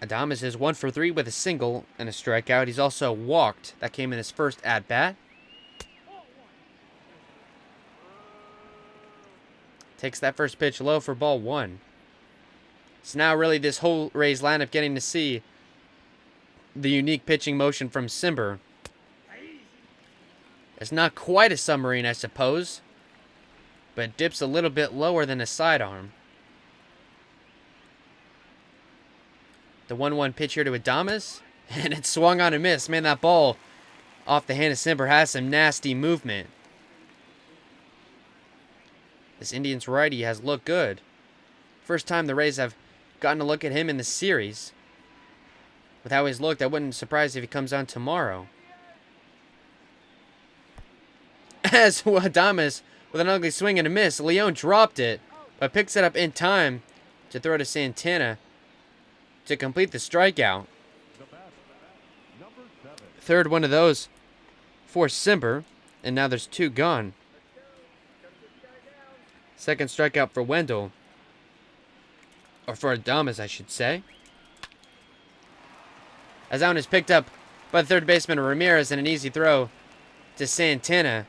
Adames is 1 for 3 with a single and a strikeout. He's also walked. That came in his first at-bat. Takes that first pitch low for ball 1. So now really this whole Rays lineup getting to see the unique pitching motion from Simber. It's not quite a submarine, I suppose, but it dips a little bit lower than a sidearm. The 1-1 pitch here to Adames, and it swung on a miss. Man, that ball off the hand of Simber has some nasty movement. This Indians righty has looked good. First time the Rays have gotten a look at him in the series. With how he's looked, I wouldn't be surprised if he comes on tomorrow. As Adames, with an ugly swing and a miss, Leon dropped it, but picks it up in time to throw to Santana to complete the strikeout. Third one of those for Simber, and now there's 2 gone. Second strikeout for Wendell. Or for Adames, I should say. As Allen is picked up by the third baseman Ramirez and an easy throw to Santana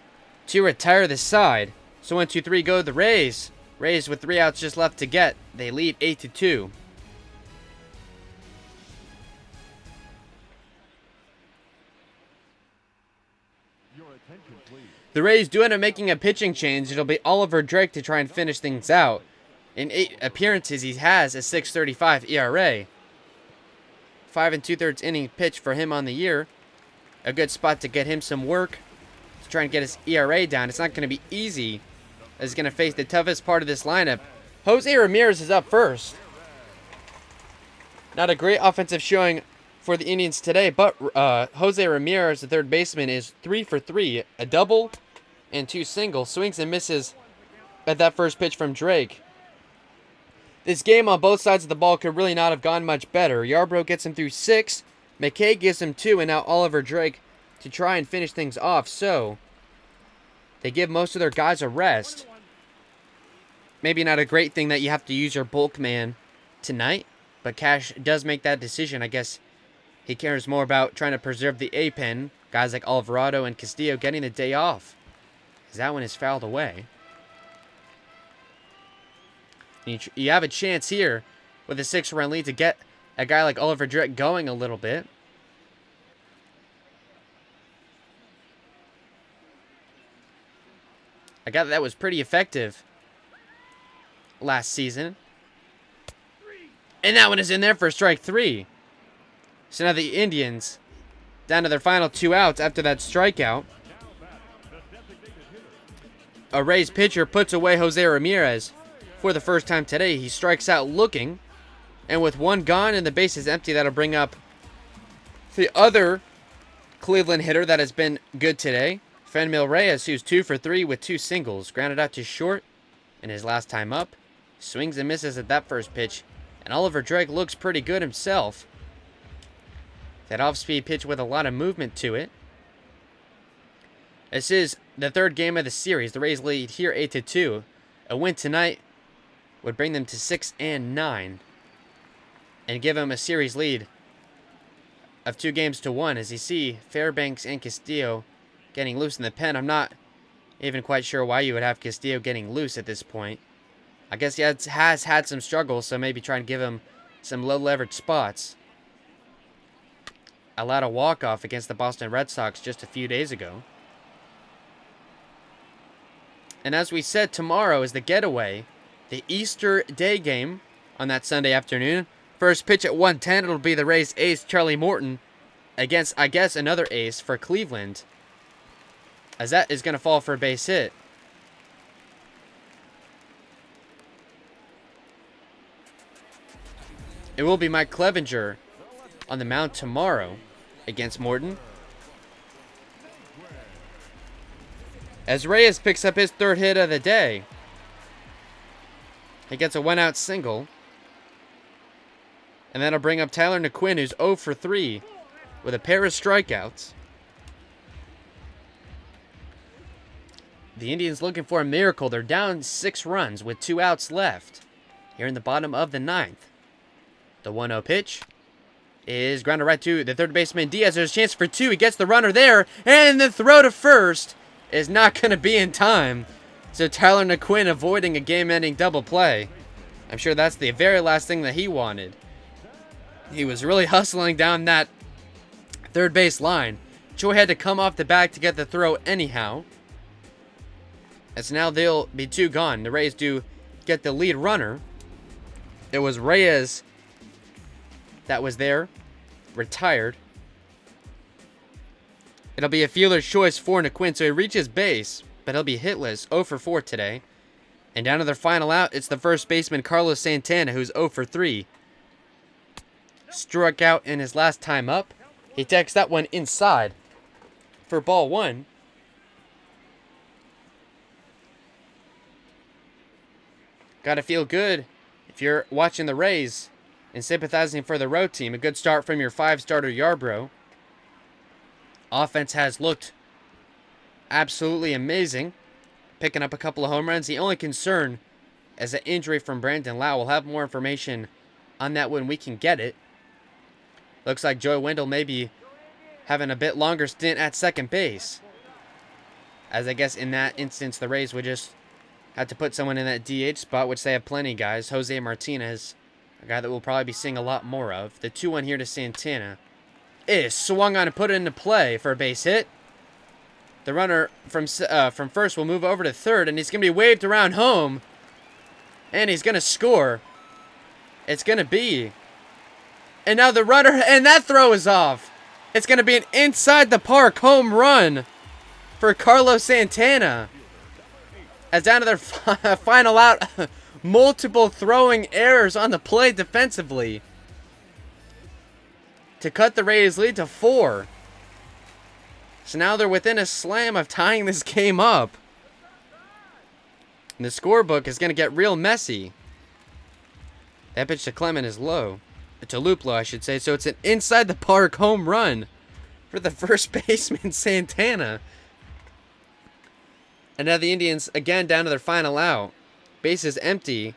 to retire the side. So 1-2-3 go the Rays. Rays with 3 outs just left to get. They lead 8-2. The Rays do end up making a pitching change. It'll be Oliver Drake to try and finish things out. In 8 appearances, he has a 6.35 ERA. 5 2/3 inning pitch for him on the year. A good spot to get him some work to try and get his ERA down. It's not going to be easy, as he's going to face the toughest part of this lineup. Jose Ramirez is up first. Not a great offensive showing for the Indians today, but Jose Ramirez, the third baseman, is 3 for 3. A double and 2 singles. Swings and misses at that first pitch from Drake. This game on both sides of the ball could really not have gone much better. Yarbrough gets him through 6. McKay gives him 2, and now Oliver Drake to try and finish things off. So they give most of their guys a rest. Maybe not a great thing that you have to use your bulk man tonight, but Cash does make that decision. I guess he cares more about trying to preserve the A-pen. Guys like Alvarado and Castillo getting the day off, as that one is fouled away. You have a chance here with a 6-run lead to get a guy like Oliver Drake going a little bit. I got that was pretty effective last season. And that one is in there for strike 3. So now the Indians down to their final 2 outs after that strikeout. A Rays pitcher puts away Jose Ramirez. For the first time today, he strikes out looking, and with 1 gone and the base is empty, that'll bring up the other Cleveland hitter that has been good today, Fenmil Reyes, who's 2 for 3 with 2 singles. Grounded out to short in his last time up. Swings and misses at that first pitch, and Oliver Drake looks pretty good himself. That off-speed pitch with a lot of movement to it. This is the 3rd game of the series. The Rays lead here 8-2. A win tonight would bring them to 6-9 and give them a series lead of 2-1, as you see Fairbanks and Castillo getting loose in the pen. I'm not even quite sure why you would have Castillo getting loose at this point. I guess he has had some struggles, so maybe try and give him some low leverage spots. Allowed a walk-off against the Boston Red Sox just a few days ago. And as we said, tomorrow is the getaway. The Easter Day game on that Sunday afternoon. First pitch at 1:10, it'll be the Rays ace, Charlie Morton, against, I guess, another ace for Cleveland, as that is going to fall for a base hit. It will be Mike Clevenger on the mound tomorrow against Morton. As Reyes picks up his 3rd hit of the day. He gets a 1-out single. And that'll bring up Tyler NeQuinn, who's 0 for 3 with a pair of strikeouts. The Indians looking for a miracle. They're down 6 runs with 2 outs left here in the bottom of the 9th. The 1-0 pitch is grounded right to the third baseman Diaz. There's a chance for two. He gets the runner there, and the throw to first is not going to be in time. So Tyler Naquin avoiding a game-ending double play. I'm sure that's the very last thing that he wanted. He was really hustling down that third base line. Choi had to come off the back to get the throw anyhow. As now they'll be two gone. The Rays do get the lead runner. It was Reyes that was there, retired. It'll be a fielder's choice for Naquin, so he reaches base, but he'll be hitless, 0 for 4 today. And down to their final out, it's the first baseman Carlos Santana, who's 0 for 3. Struck out in his last time up. He takes that one inside for ball one. Gotta feel good if you're watching the Rays and sympathizing for the road team. A good start from your 5-starter Yarbrough. Offense has looked absolutely amazing, picking up a couple of home runs. The only concern is an injury from Brandon Lau. We'll have more information on that when we can get it. Looks like Joey Wendell may be having a bit longer stint at second base, as I guess in that instance the Rays would just have to put someone in that DH spot, which they have plenty of guys. Jose Martinez, a guy that we'll probably be seeing a lot more of. The 2-1 here to Santana is swung on and put into play for a base hit. The runner from first will move over to third, and he's going to be waved around home, and he's going to score. It's going to be, and now the runner, and that throw is off. It's going to be an inside the park home run for Carlos Santana. As down to their final out, multiple throwing errors on the play defensively to cut the Rays' lead to 4. So now they're within a slam of tying this game up. And the scorebook is going to get real messy. That pitch to Clement is low. To Luplow, I should say. So it's an inside the park home run for the first baseman, Santana. And now the Indians again down to their final out. Base is empty.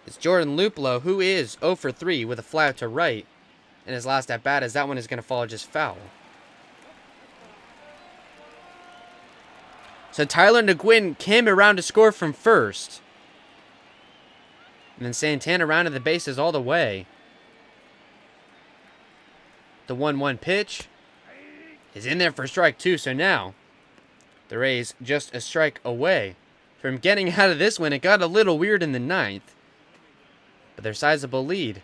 It's Jordan Luplow, who is 0 for 3 with a fly out to right in his last at bat, as that one is going to fall just foul. So Tyler Naquin came around to score from first. And then Santana rounded the bases all the way. The 1-1 pitch is in there for strike 2. So now the Rays just a strike away from getting out of this one. It got a little weird in the 9th. But their sizable lead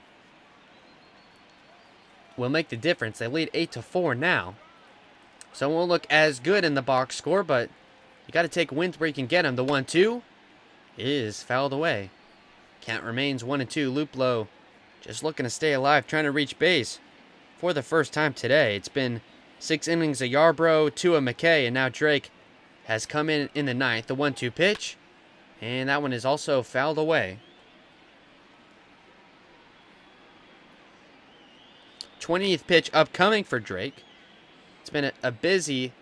will make the difference. They lead 8-4 now. So it won't look as good in the box score, but you got to take wins where you can get them. The 1-2 is fouled away. Count remains 1-2. Luplow just looking to stay alive, trying to reach base for the first time today. It's been 6 innings of Yarbrough, 2 of McKay, and now Drake has come in the 9th. The 1-2 pitch, and that one is also fouled away. 20th pitch upcoming for Drake. It's been a busy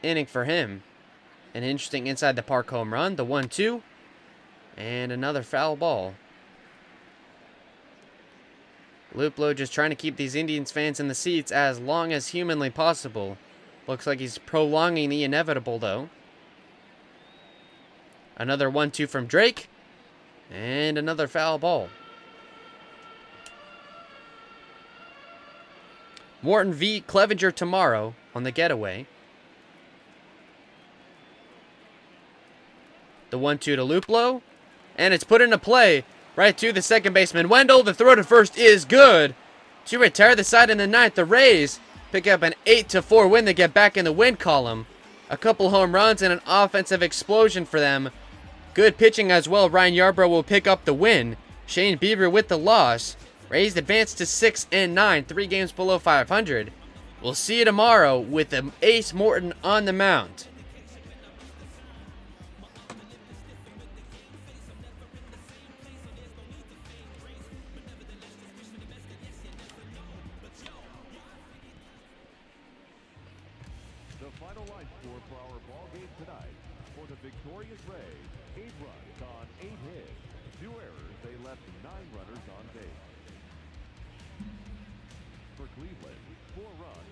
inning for him. An interesting inside the park home run. The 1-2, and another foul ball. Luplow just trying to keep these Indians fans in the seats as long as humanly possible. Looks like he's prolonging the inevitable, though. Another 1-2 from Drake, and another foul ball. Morton v. Clevenger tomorrow on the getaway. The 1-2 to Luplow, and it's put into play right to the second baseman Wendell. The throw to first is good to retire the side in the 9th. The Rays pick up an 8-4 win to get back in the win column. A couple home runs and an offensive explosion for them. Good pitching as well. Ryan Yarbrough will pick up the win. Shane Bieber with the loss. Rays advance to 6-9, 3 games below 500. We'll see you tomorrow with Ace Morton on the mound. The final line score for our ball game tonight. For the victorious Rays, 8 runs on 8 hits. 2 errors, they left 9 runners on base. for Cleveland. 4 runs.